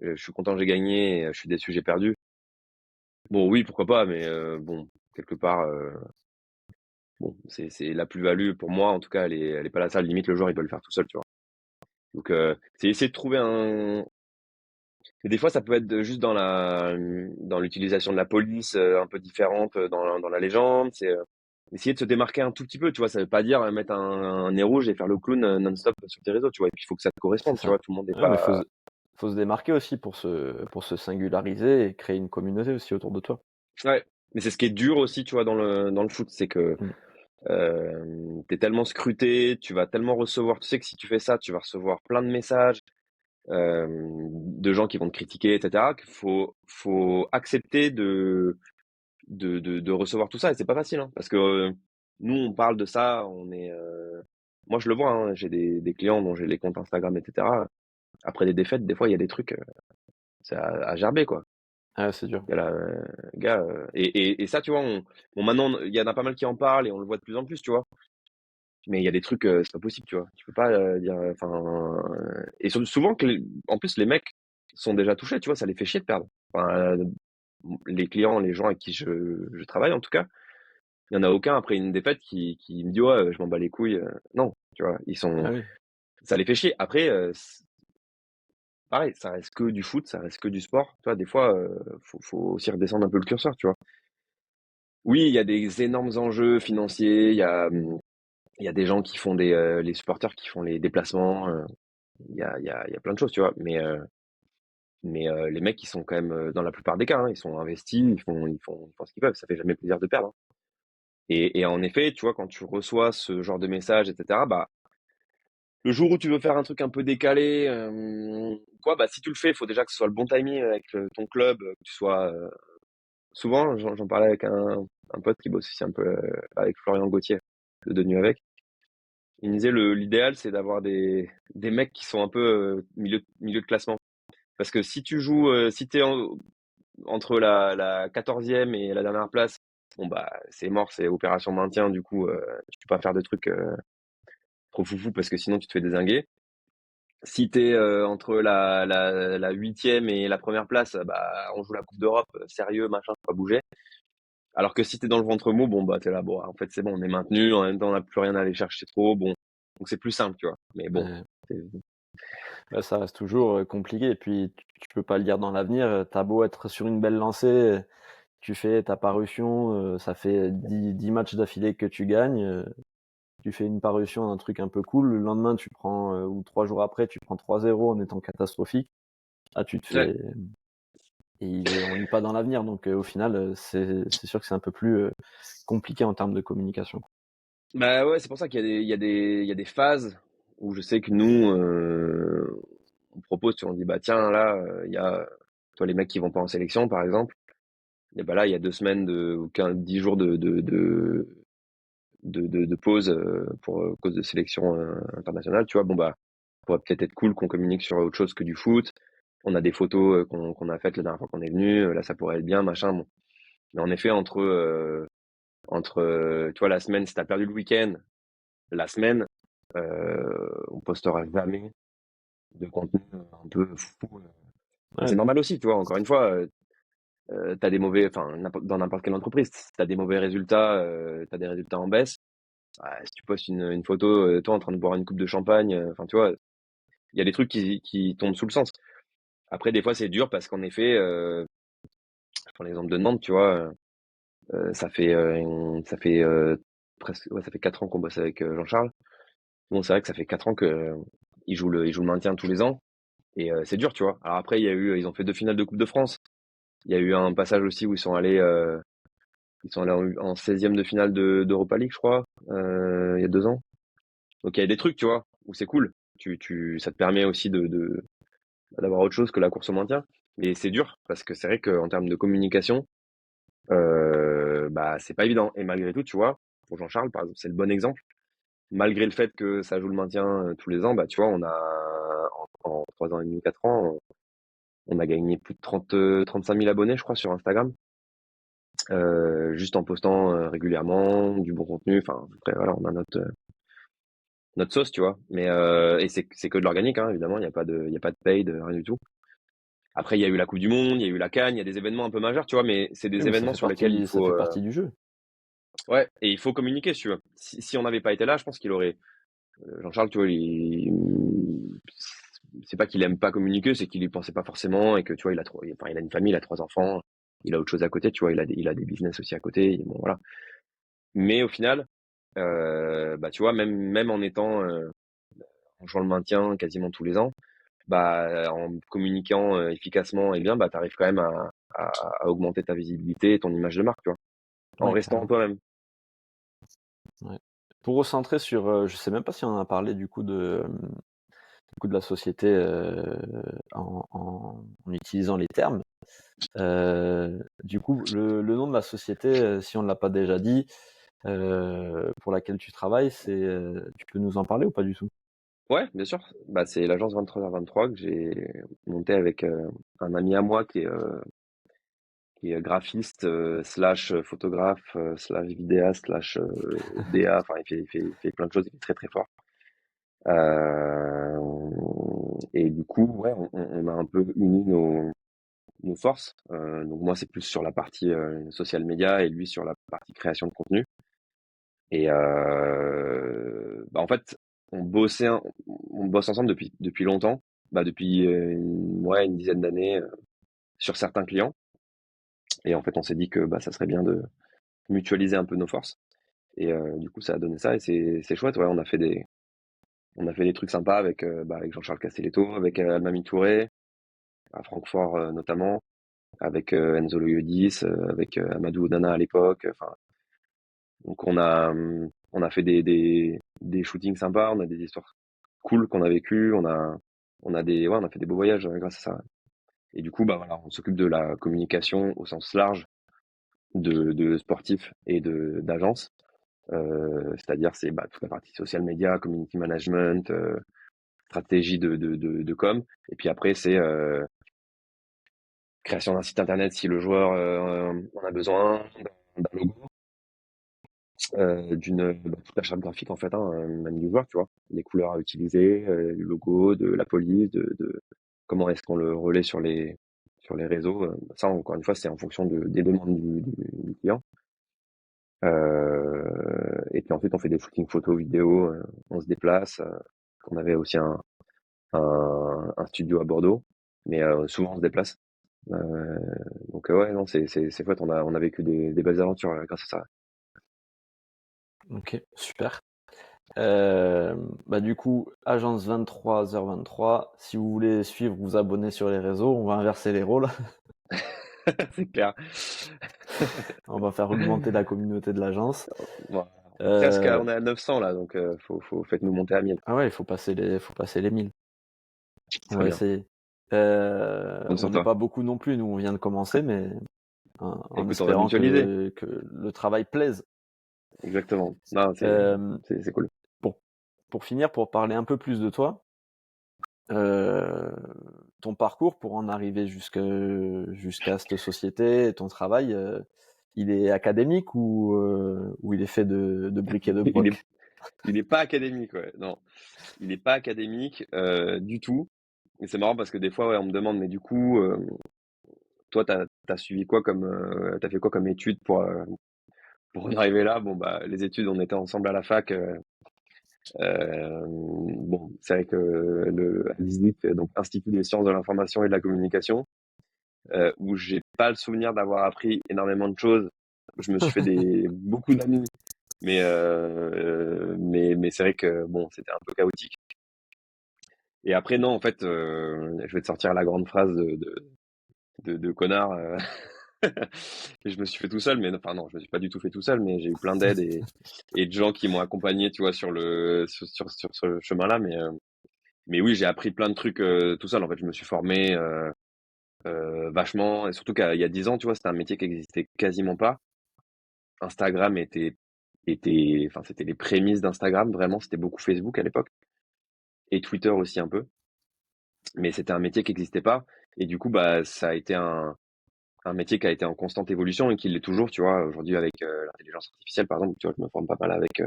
je suis content, j'ai gagné, je suis déçu, j'ai perdu. Bon, oui, pourquoi pas, mais bon, quelque part, bon, c'est la plus-value pour moi, en tout cas, elle est pas là. Ça, limite, le joueur, il peut le faire tout seul, tu vois. Donc, c'est essayer de trouver un. Et des fois, ça peut être juste dans l'utilisation de la police, un peu différente dans la légende. C'est essayer de se démarquer un tout petit peu, tu vois. Ça veut pas dire mettre un nez rouge et faire le clown non-stop sur tes réseaux, tu vois. Et puis, il faut que ça te c'est corresponde, tu ça. vois. Tout le monde n'est Ouais, mais pas. faut se démarquer aussi pour se singulariser et créer une communauté aussi autour de toi. Ouais. Mais c'est ce qui est dur aussi, tu vois, dans le foot, c'est que Mmh. t'es tellement scruté, tu vas tellement recevoir. Tu sais que si tu fais ça, tu vas recevoir plein de messages de gens qui vont te critiquer, etc. Qu'il faut accepter de recevoir tout ça, et c'est pas facile, hein, parce que nous on parle de ça, moi je le vois, hein, j'ai des clients dont j'ai les comptes Instagram, etc. Après des défaites, des fois il y a des trucs, c'est à gerber, quoi. Ah, c'est dur. Il y a là, gars, et ça, tu vois, bon, maintenant il y en a pas mal qui en parlent et on le voit de plus en plus, tu vois. Mais il y a des trucs, c'est pas possible, tu vois. Tu peux pas dire, enfin, et souvent en plus les mecs sont déjà touchés, tu vois, ça les fait chier de perdre. Enfin, les clients, les gens avec qui je travaille en tout cas, il y en a aucun après une défaite qui me dit ouais, je m'en bats les couilles. Non, tu vois, Ah oui. ça les fait chier. Après, pareil, ça reste que du foot, ça reste que du sport. Tu vois, des fois, faut aussi redescendre un peu le curseur, tu vois. Oui, il y a des énormes enjeux financiers. Il y a des gens qui font les supporters qui font les déplacements. Il y a plein de choses, tu vois. Mais les mecs, ils sont quand même, dans la plupart des cas, hein, ils sont investis, ils font ce qu'ils peuvent. Ça fait jamais plaisir de perdre, hein. Et en effet, tu vois, quand tu reçois ce genre de message, etc., bah, le jour où tu veux faire un truc un peu décalé, quoi, bah, si tu le fais, il faut déjà que ce soit le bon timing avec ton club, que tu sois. Souvent, j'en parlais avec un pote qui bosse aussi un peu avec Florian Gauthier, de Devenu avec. Il me disait l'idéal, c'est d'avoir des mecs qui sont un peu milieu de classement. Parce que si tu joues, si t'es entre la 14e et la dernière place, bon bah c'est mort, c'est opération maintien. Du coup, tu peux pas faire de trucs trop foufou parce que sinon tu te fais dézinguer. Si t'es entre la 8e et la première place, bah on joue la Coupe d'Europe, sérieux, machin, faut pas bouger. Alors que si t'es dans le ventre mou, bon bah t'es là, bon en fait c'est bon, on est maintenu, en même temps on n'a plus rien à aller chercher trop, bon. Donc c'est plus simple, tu vois. Mais bon, Ouais. c'est- Bah, ça reste toujours compliqué. Et puis, tu peux pas le dire dans l'avenir. T'as beau être sur une belle lancée, tu fais ta parution, ça fait 10 matchs d'affilée que tu gagnes. Tu fais une parution d'un truc un peu cool. Le lendemain, ou 3 jours après, tu prends 3-0 en étant catastrophique. Ah, tu te ouais. fais. On lit pas dans l'avenir. Donc, au final, c'est sûr que c'est un peu plus compliqué en termes de communication. Bah ouais, c'est pour ça qu'il y a des phases où je sais que nous, on propose, tu vois, on dit bah tiens là, il y a toi les mecs qui vont pas en sélection par exemple, et bah là il y a 2 semaines ou 10 jours de pause pour cause de sélection internationale, tu vois. Bon bah pourrait peut-être être cool qu'on communique sur autre chose que du foot. On a des photos qu'on a faites la dernière fois qu'on est venu. Là, ça pourrait être bien, machin. Bon. Mais en effet, tu vois, la semaine, si t'as perdu le week-end, la semaine, on postera jamais de contenu un peu fou. C'est Ouais, normal aussi, tu vois. Encore une fois, t'as des mauvais, enfin, dans n'importe quelle entreprise, si t'as des mauvais résultats, t'as des résultats en baisse. Si tu postes une photo, toi en train de boire une coupe de champagne, enfin, tu vois, il y a des trucs qui tombent sous le sens. Après, des fois, c'est dur parce qu'en effet, je prends l'exemple de Nantes, tu vois, ça fait presque, ouais, ça fait 4 ans qu'on bosse avec Jean-Charles. Bon, c'est vrai que ça fait 4 ans que il joue le maintien tous les ans et c'est dur, tu vois. Alors après, ils ont fait 2 finales de Coupe de France. Il y a eu un passage aussi où ils sont allés en 16e de finale d'Europa League, je crois, il y a 2 ans. Donc il y a des trucs, tu vois, où c'est cool. Ça te permet aussi d'avoir autre chose que la course au maintien. Mais c'est dur parce que c'est vrai qu'en termes de communication, bah c'est pas évident. Et malgré tout, tu vois, pour Jean-Charles, par exemple, c'est le bon exemple. Malgré le fait que ça joue le maintien tous les ans, bah tu vois, en 3 ans et demi, 4 ans, on a gagné plus de 35 000 abonnés, je crois, sur Instagram, juste en postant régulièrement du bon contenu. Enfin, après, voilà, on a notre sauce, tu vois. Mais et c'est que de l'organique, hein, évidemment. Il y a pas de paid, rien du tout. Après, il y a eu la Coupe du Monde, il y a eu la CAN, il y a des événements un peu majeurs, tu vois. Mais c'est oui, des mais ça événements fait sur lesquels il partie, ça faut, fait partie du jeu. ouais, et il faut communiquer, si tu veux. Si on n'avait pas été là, je pense qu'il aurait. Jean-Charles, tu vois, c'est pas qu'il aime pas communiquer, c'est qu'il y pensait pas forcément et que tu vois, il a une famille, il a 3 enfants, il a autre chose à côté, tu vois, il a des business aussi à côté, bon voilà. Mais au final, bah tu vois, même en jouant le maintien quasiment tous les ans, bah en communiquant efficacement et bien, bah t'arrives quand même à augmenter ta visibilité et ton image de marque, tu vois, en Ouais, restant clairement. toi-même. Ouais. Pour recentrer sur, je sais même pas si on en a parlé du coup de la société en utilisant les termes. Du coup, le nom de la société, si on ne l'a pas déjà dit, pour laquelle tu travailles, tu peux nous en parler ou pas du tout? Ouais, bien sûr. Bah, c'est l'agence 23h23 que j'ai montée avec un ami à moi qui est graphiste slash photographe slash vidéaste slash DA. Enfin, il fait plein de choses. Il est très très fort. Et du coup, ouais, on a un peu uni nos forces. Donc moi, c'est plus sur la partie social media et lui sur la partie création de contenu. Et bah, en fait, on bossait, on bosse ensemble depuis longtemps, bah depuis ouais, une dizaine d'années sur certains clients. Et en fait, on s'est dit que bah ça serait bien de mutualiser un peu nos forces. Et du coup, ça a donné ça et c'est chouette. Ouais, on a fait des trucs sympas avec Jean-Charles Castelletto, avec Almami Touré, à Francfort notamment, avec Enzo Loyodis, avec Amadou Onana à l'époque. Enfin, donc on a fait des shootings sympas, on a des histoires cool qu'on a vécues, on a fait des beaux voyages grâce à ça. Et du coup, bah voilà, on s'occupe de la communication au sens large de sportifs et d'agences. C'est-à-dire c'est bah, toute la partie social media, community management, stratégie de com. Et puis après c'est création d'un site internet si le joueur en a besoin, d'un logo, toute la charte graphique en fait, hein, même du joueur, tu vois, les couleurs à utiliser, le logo, de la police, de comment est-ce qu'on le relaie sur les réseaux. Ça, encore une fois, c'est en fonction des demandes du client. Et puis ensuite, on fait des shootings photos, vidéos, on se déplace. On avait aussi un studio à Bordeaux, mais souvent on se déplace. Euh, donc ouais, non, c'est chouette. On a vécu des belles aventures grâce à ça. Ok, super. Bah du coup, agence 23h23, si vous voulez suivre, vous abonner sur les réseaux, on va inverser les rôles. C'est clair. On va faire augmenter la communauté de l'agence. Voilà. Euh, On est à 900 là, donc faites-nous monter à 1000. ah ouais, il faut passer les 1000. On Très va bien. essayer. Compte On sur n'est toi. pas beaucoup non plus, nous on vient de commencer, mais en Écoute, on va espérant mutualiser. que le travail plaise. Exactement. Non, c'est Euh, c'est c'est cool. pour, pour finir, pour parler un peu plus de toi, euh, ton parcours pour en arriver jusqu'à cette société et ton travail, il est académique ou il est fait de briques et de Il est, broc? il est pas académique, ouais. Non, il n'est pas académique du tout. Et c'est marrant parce que des fois, ouais, on me demande, mais du coup, toi, t'as suivi quoi t'as fait quoi comme études pour en arriver là? Bon, bah, les études, on était ensemble à la fac. Bon, c'est vrai que à l'ISIC, donc Institut des sciences de l'information et de la communication, où j'ai pas le souvenir d'avoir appris énormément de choses. Je me suis fait beaucoup d'amis, mais c'est vrai que bon, c'était un peu chaotique. Et après, non, en fait, je vais te sortir la grande phrase de connard. Et je me suis fait tout seul, mais enfin non, je me suis pas du tout fait tout seul, mais j'ai eu plein d'aides et de gens qui m'ont accompagné, tu vois, sur ce chemin-là. Mais oui, j'ai appris plein de trucs tout seul. En fait, je me suis formé vachement, et surtout qu'il y a 10 ans, tu vois, c'était un métier qui existait quasiment pas. Instagram enfin, c'était les prémices d'Instagram, vraiment, c'était beaucoup Facebook à l'époque, et Twitter aussi un peu. Mais c'était un métier qui n'existait pas. Et du coup, bah, ça a été un métier qui a été en constante évolution et qui l'est toujours, tu vois. Aujourd'hui, avec l'intelligence artificielle, par exemple, tu vois, je me forme pas mal avec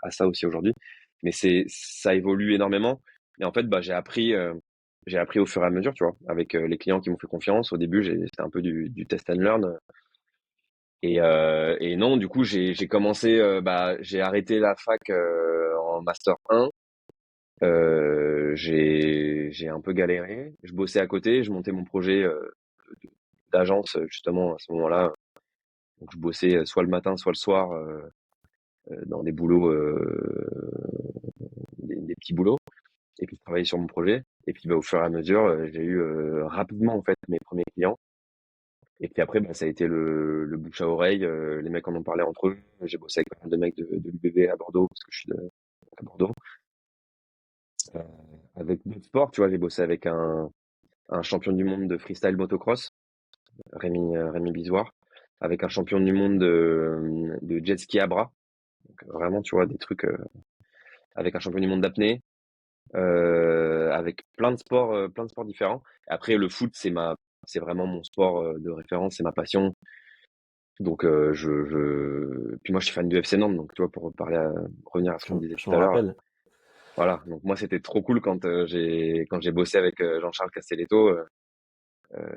à ça aussi aujourd'hui. Mais ça évolue énormément. Et en fait, bah, j'ai appris au fur et à mesure, tu vois, avec les clients qui m'ont fait confiance. Au début, c'était un peu du test and learn. Et non, du coup, j'ai commencé, bah, j'ai arrêté la fac en master 1. J'ai un peu galéré. Je bossais à côté, je montais mon projet d'agence justement à ce moment-là. Donc je bossais soit le matin, soit le soir dans des boulots, des petits boulots. Et puis je travaillais sur mon projet. Et puis bah, au fur et à mesure, j'ai eu rapidement en fait mes premiers clients. Et puis après, bah, ça a été le bouche à oreille. Les mecs en ont parlé entre eux. J'ai bossé avec pas mal de mecs de l'UBB à Bordeaux parce que je suis à Bordeaux. Euh, Avec d'autres sports, tu vois, j'ai bossé avec un champion du monde de freestyle motocross, Rémi Bisoir, avec un champion du monde de jet ski à bras. Donc, vraiment, tu vois, des trucs avec un champion du monde d'apnée, avec plein de sports différents. Après, le foot, c'est vraiment mon sport de référence, c'est ma passion. Donc, puis moi, je suis fan du FC Nantes, donc tu vois, revenir à ce Je, qu'on disait je tout me à l'heure. rappelle. Voilà. Donc moi, c'était trop cool quand j'ai bossé avec Jean-Charles Castelletto.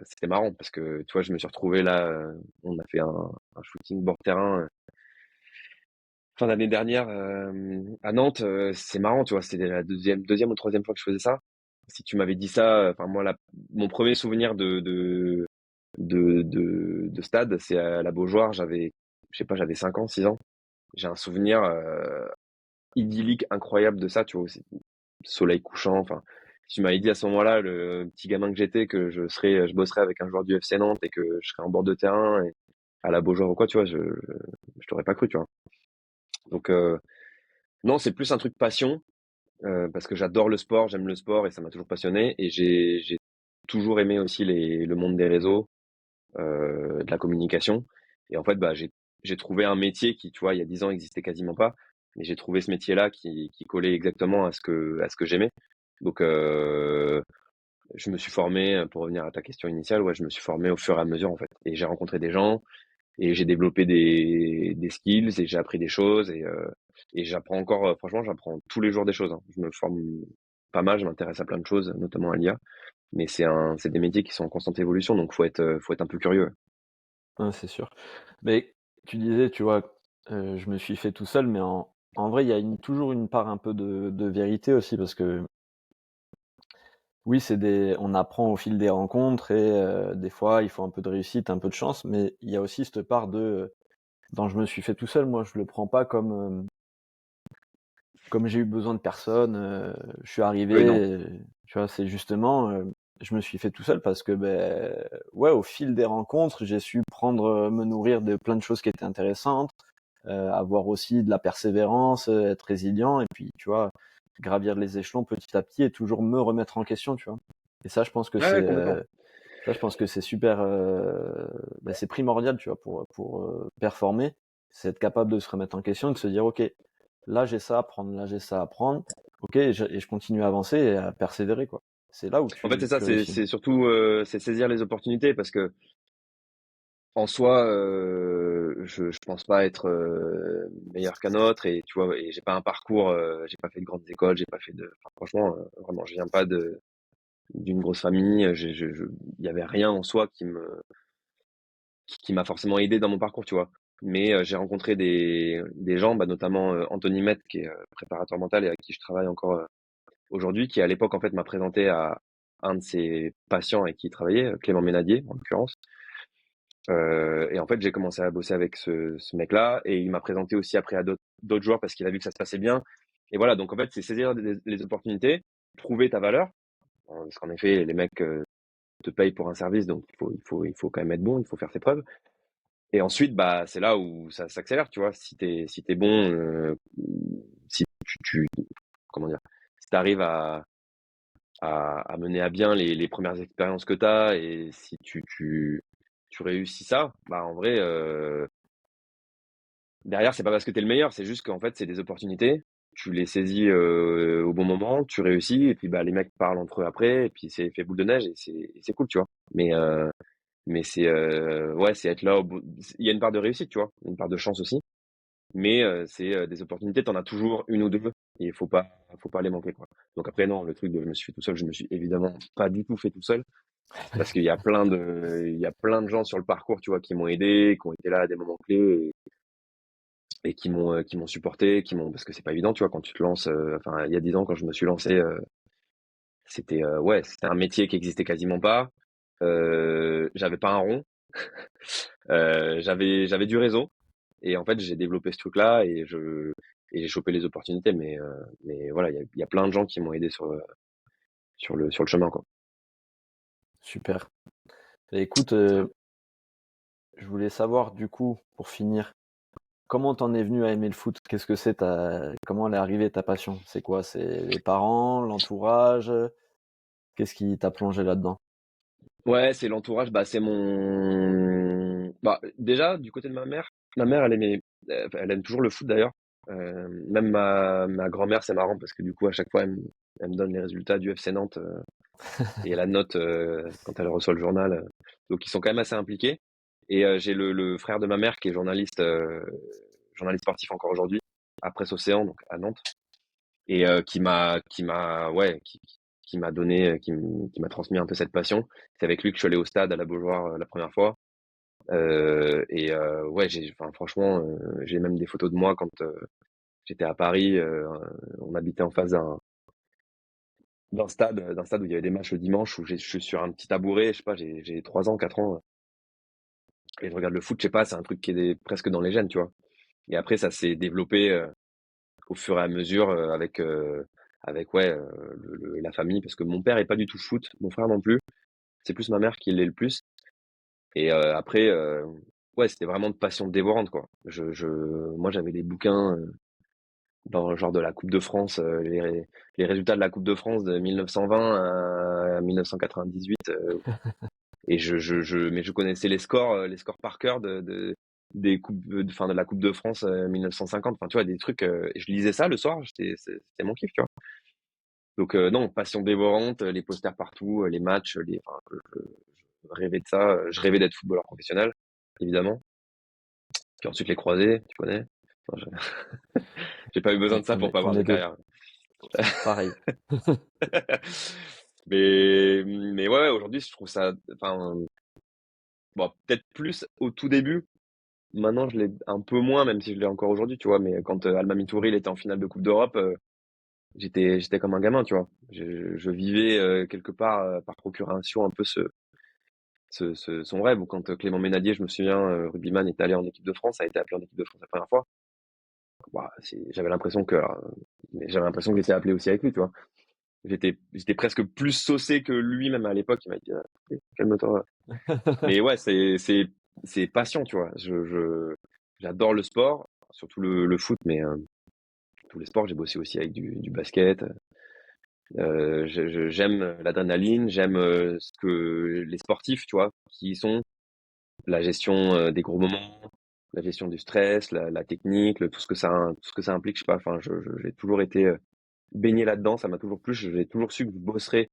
C'était marrant parce que tu vois, je me suis retrouvé là. On a fait un shooting bord terrain fin d'année dernière à Nantes. C'est marrant, tu vois. C'était la deuxième ou troisième fois que je faisais ça. Si tu m'avais dit ça, enfin moi, mon premier souvenir de stade, c'est à la Beaujoire. Je sais pas, j'avais 5 ans, 6 ans. J'ai un souvenir idyllique, incroyable de ça, tu vois. Soleil couchant. Enfin, si tu m'avais dit à ce moment-là, le petit gamin que j'étais, que je bosserais avec un joueur du FC Nantes et que je serais en bord de terrain et à la Beaujoire ou quoi, tu vois, je t'aurais pas cru, tu vois. Donc non, c'est plus un truc passion parce que j'adore le sport, j'aime le sport et ça m'a toujours passionné et j'ai toujours aimé aussi le monde des réseaux, de la communication. Et en fait, bah j'ai trouvé un métier qui, tu vois, il y a 10 ans existait quasiment pas, mais j'ai trouvé ce métier-là qui collait exactement à ce que j'aimais. Donc je me suis formé, pour revenir à ta question initiale, ouais, je me suis formé au fur et à mesure en fait. Et j'ai rencontré des gens et j'ai développé des skills et j'ai appris des choses et j'apprends encore, franchement, j'apprends tous les jours des choses, hein. Je me forme pas mal, je m'intéresse à plein de choses, notamment à l'IA. Mais c'est des métiers qui sont en constante évolution, donc faut être un peu curieux. Ouais, c'est sûr. Mais tu disais, tu vois, je me suis fait tout seul, mais en vrai, il y a toujours une part un peu de vérité aussi, parce que oui, on apprend au fil des rencontres et des fois, il faut un peu de réussite, un peu de chance, mais il y a aussi cette part dans je me suis fait tout seul. Moi, je le prends pas comme j'ai eu besoin de personne, je suis Oui, non. arrivé, tu vois, c'est justement, je me suis fait tout seul parce que, ouais, au fil des rencontres, j'ai su me nourrir de plein de choses qui étaient intéressantes, avoir aussi de la persévérance, être résilient et puis, tu vois, gravir les échelons petit à petit et toujours me remettre en question, tu vois? Et ça, je pense que Ouais, ouais, complètement. c'est super, c'est primordial, tu vois, pour performer. C'est être capable de se remettre en question et de se dire: «OK, là j'ai ça à apprendre, là j'ai ça à apprendre. OK, et je continue à avancer et à persévérer, quoi». c'est là où En fait, c'est ça, tu réussis. c'est surtout c'est saisir les opportunités parce que en soi, je pense pas être meilleur qu'un autre et tu vois, et j'ai pas un parcours, j'ai pas fait de grandes écoles, j'ai pas fait de, enfin, franchement, vraiment, je viens pas d'une grosse famille, il y avait rien en soi qui m'a forcément aidé dans mon parcours, tu vois. Mais j'ai rencontré des gens, bah, notamment Anthony Met, qui est préparateur mental et avec qui je travaille encore aujourd'hui, qui à l'époque en fait m'a présenté à un de ses patients avec qui il travaillait, Clément Ménadier en l'occurrence. Et en fait, j'ai commencé à bosser avec ce mec-là et il m'a présenté aussi après à d'autres joueurs parce qu'il a vu que ça se passait bien. Et voilà, donc en fait, c'est saisir les opportunités, trouver ta valeur. Parce qu'en effet, les mecs te payent pour un service, donc il faut quand même être bon, il faut faire ses preuves. Et ensuite, bah, c'est là où ça s'accélère, tu vois. Si t'es bon, si comment dire, si t'arrives à mener à bien les premières expériences que t'as et si tu réussis ça, bah, en vrai, derrière, c'est pas parce que t'es le meilleur, c'est juste qu'en fait, c'est des opportunités. Tu les saisis au bon moment, tu réussis, et puis bah, les mecs parlent entre eux après, et puis c'est fait boule de neige, et c'est cool, tu vois. Mais c'est ouais, c'est être là au bout. Il y a une part de réussite, tu vois, une part de chance aussi. Mais c'est des opportunités, t'en as toujours une ou deux, et il faut pas les manquer, quoi. Donc après, non, le truc de je me suis fait tout seul, je me suis évidemment pas du tout fait tout seul, parce qu'il y a plein de gens sur le parcours, tu vois, qui m'ont aidé, qui ont été là à des moments clés, et qui m'ont supporté, parce que c'est pas évident, tu vois, quand tu te lances. Enfin, il y a 10 ans, quand je me suis lancé, c'était ouais, c'était un métier qui existait quasiment pas. J'avais pas un rond, j'avais du réseau, et en fait, j'ai développé ce truc-là et j'ai chopé les opportunités. Mais voilà, il y a plein de gens qui m'ont aidé sur le chemin, quoi. Super. Et écoute, je voulais savoir du coup, pour finir, comment t'en es venu à aimer le foot? Qu'est-ce que c'est comment elle est arrivée ta passion? C'est quoi? C'est les parents, l'entourage? Qu'est-ce qui t'a plongé là-dedans? Ouais, c'est l'entourage. Bah, c'est mon. Bah, déjà, du côté de ma mère, elle aime toujours le foot d'ailleurs. Même ma grand-mère, c'est marrant parce que du coup, à chaque fois, elle me donne les résultats du FC Nantes et la note quand elle reçoit le journal. Donc, ils sont quand même assez impliqués. Et j'ai le frère de ma mère qui est journaliste sportif encore aujourd'hui, à Presse Océan, donc à Nantes, et ouais, qui m'a donné, qui m'a transmis un peu cette passion. C'est avec lui que je suis allé au stade à la Beaujoire la première fois. Et ouais, enfin, franchement, j'ai même des photos de moi quand j'étais à Paris. On habitait en face d'un stade où il y avait des matchs le dimanche, où je suis sur un petit tabouret, je sais pas, j'ai 3 ans, 4 ans, et je regarde le foot, je sais pas, c'est un truc qui est presque dans les gènes, tu vois. Et après, ça s'est développé au fur et à mesure avec ouais, la famille, parce que mon père est pas du tout foot, mon frère non plus. C'est plus ma mère qui l'est le plus. Et après, ouais, c'était vraiment de passion dévorante, quoi. Moi, j'avais des bouquins dans le genre de la Coupe de France, les résultats de la Coupe de France de 1920 à 1998. Mais je connaissais les scores par cœur des coupes, enfin de la Coupe de France 1950. Enfin, tu vois, des trucs. Et je lisais ça le soir. C'était mon kiff, tu vois. Donc non, passion dévorante, les posters partout, les matchs, enfin, je rêvais de ça. Je rêvais d'être footballeur professionnel, évidemment. Puis ensuite les croisés, tu connais. Enfin, j'ai pas eu besoin de ça pour pas J'en avoir de ai deux. carrière. Pareil. Mais ouais, aujourd'hui, je trouve ça, enfin, bon, peut-être plus au tout début. Maintenant, je l'ai un peu moins, même si je l'ai encore aujourd'hui, tu vois. Mais quand Almami Touré était en finale de Coupe d'Europe, j'étais comme un gamin, tu vois. Je vivais quelque part par procuration un peu son rêve. Ou quand Clément Ménadier, je me souviens, rugbyman, est allé en équipe de France, a été appelé en équipe de France la première fois. Bah, j'avais l'impression que j'étais appelé aussi avec lui, tu vois. J'étais presque plus saucé que lui, même à l'époque. Il m'a dit, calme-toi. Mais ouais, c'est passion, tu vois. J'adore le sport, surtout le foot, mais tous les sports. J'ai bossé aussi avec du basket. J'aime l'adrénaline, j'aime ce que les sportifs, tu vois, qui sont la gestion des gros moments, la gestion du stress, la technique, tout ce que ça implique. Je sais pas. Enfin, j'ai toujours été baigné là-dedans. Ça m'a toujours plu. J'ai toujours su que je bosserais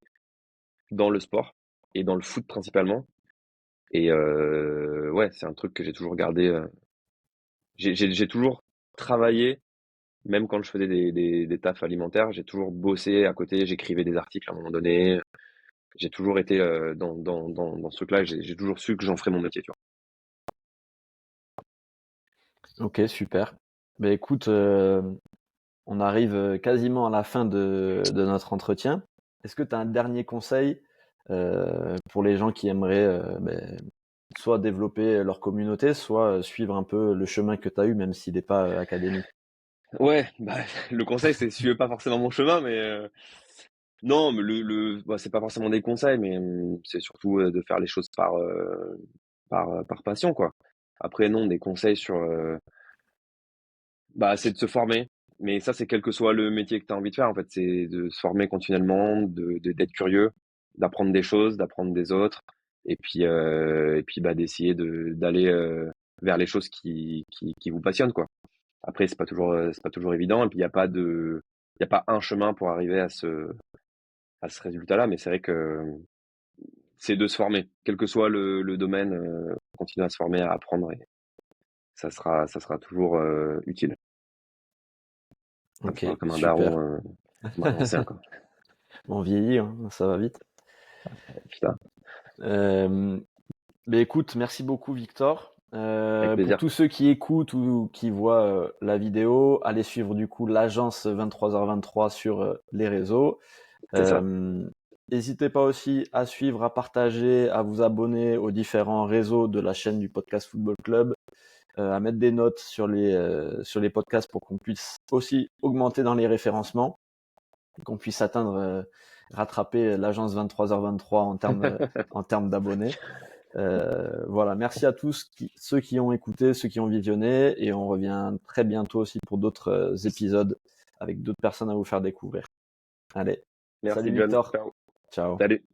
dans le sport et dans le foot principalement. Et ouais, c'est un truc que j'ai toujours gardé. J'ai toujours travaillé, même quand je faisais des tafs alimentaires, j'ai toujours bossé à côté, j'écrivais des articles à un moment donné. J'ai toujours été dans ce truc-là, j'ai toujours su que j'en ferais mon métier, tu Ok, super. Ben écoute, on arrive quasiment à la fin de notre entretien. Est-ce que tu as un dernier conseil pour les gens qui aimeraient soit développer leur communauté, soit suivre un peu le chemin que tu as eu, même s'il n'est pas académique? vois. Ouais, bah, le conseil, c'est suivez pas forcément mon chemin, mais non, mais bah, c'est pas forcément des conseils, mais c'est surtout de faire les choses par passion, quoi. Après, non, des conseils bah, c'est de se former. Mais ça, c'est quel que soit le métier que tu as envie de faire, en fait. C'est de se former continuellement, d'être curieux, d'apprendre des choses, d'apprendre des autres. Et puis bah, d'essayer d'aller vers les choses qui vous passionnent, quoi. Après, c'est pas toujours évident. Et puis, il y a pas un chemin pour arriver à ce résultat-là. Mais c'est vrai que c'est de se former. Quel que soit le domaine, continuer à se former, à apprendre. Et ça sera toujours utile. Un Ok, peu comme un super. daron, comme un ancien, quoi. On vieillit, hein, ça va vite. Putain, Euh, Mais écoute, merci beaucoup Victor. avec Pour plaisir. tous ceux qui écoutent ou qui voient la vidéo, allez suivre du coup l'agence 23h23 sur les réseaux. C'est ça. Euh, N'hésitez pas aussi à suivre, à partager, à vous abonner aux différents réseaux de la chaîne du Podcast Football Club, à mettre des notes sur les podcasts pour qu'on puisse aussi augmenter dans les référencements, qu'on puisse rattraper l'agence 23h23 en termes d'abonnés. Voilà, merci à tous ceux qui ont écouté, ceux qui ont visionné, et on revient très bientôt aussi pour d'autres épisodes avec d'autres personnes à vous faire découvrir. Allez, salut Merci John. Victor, Ciao. ciao. Salut.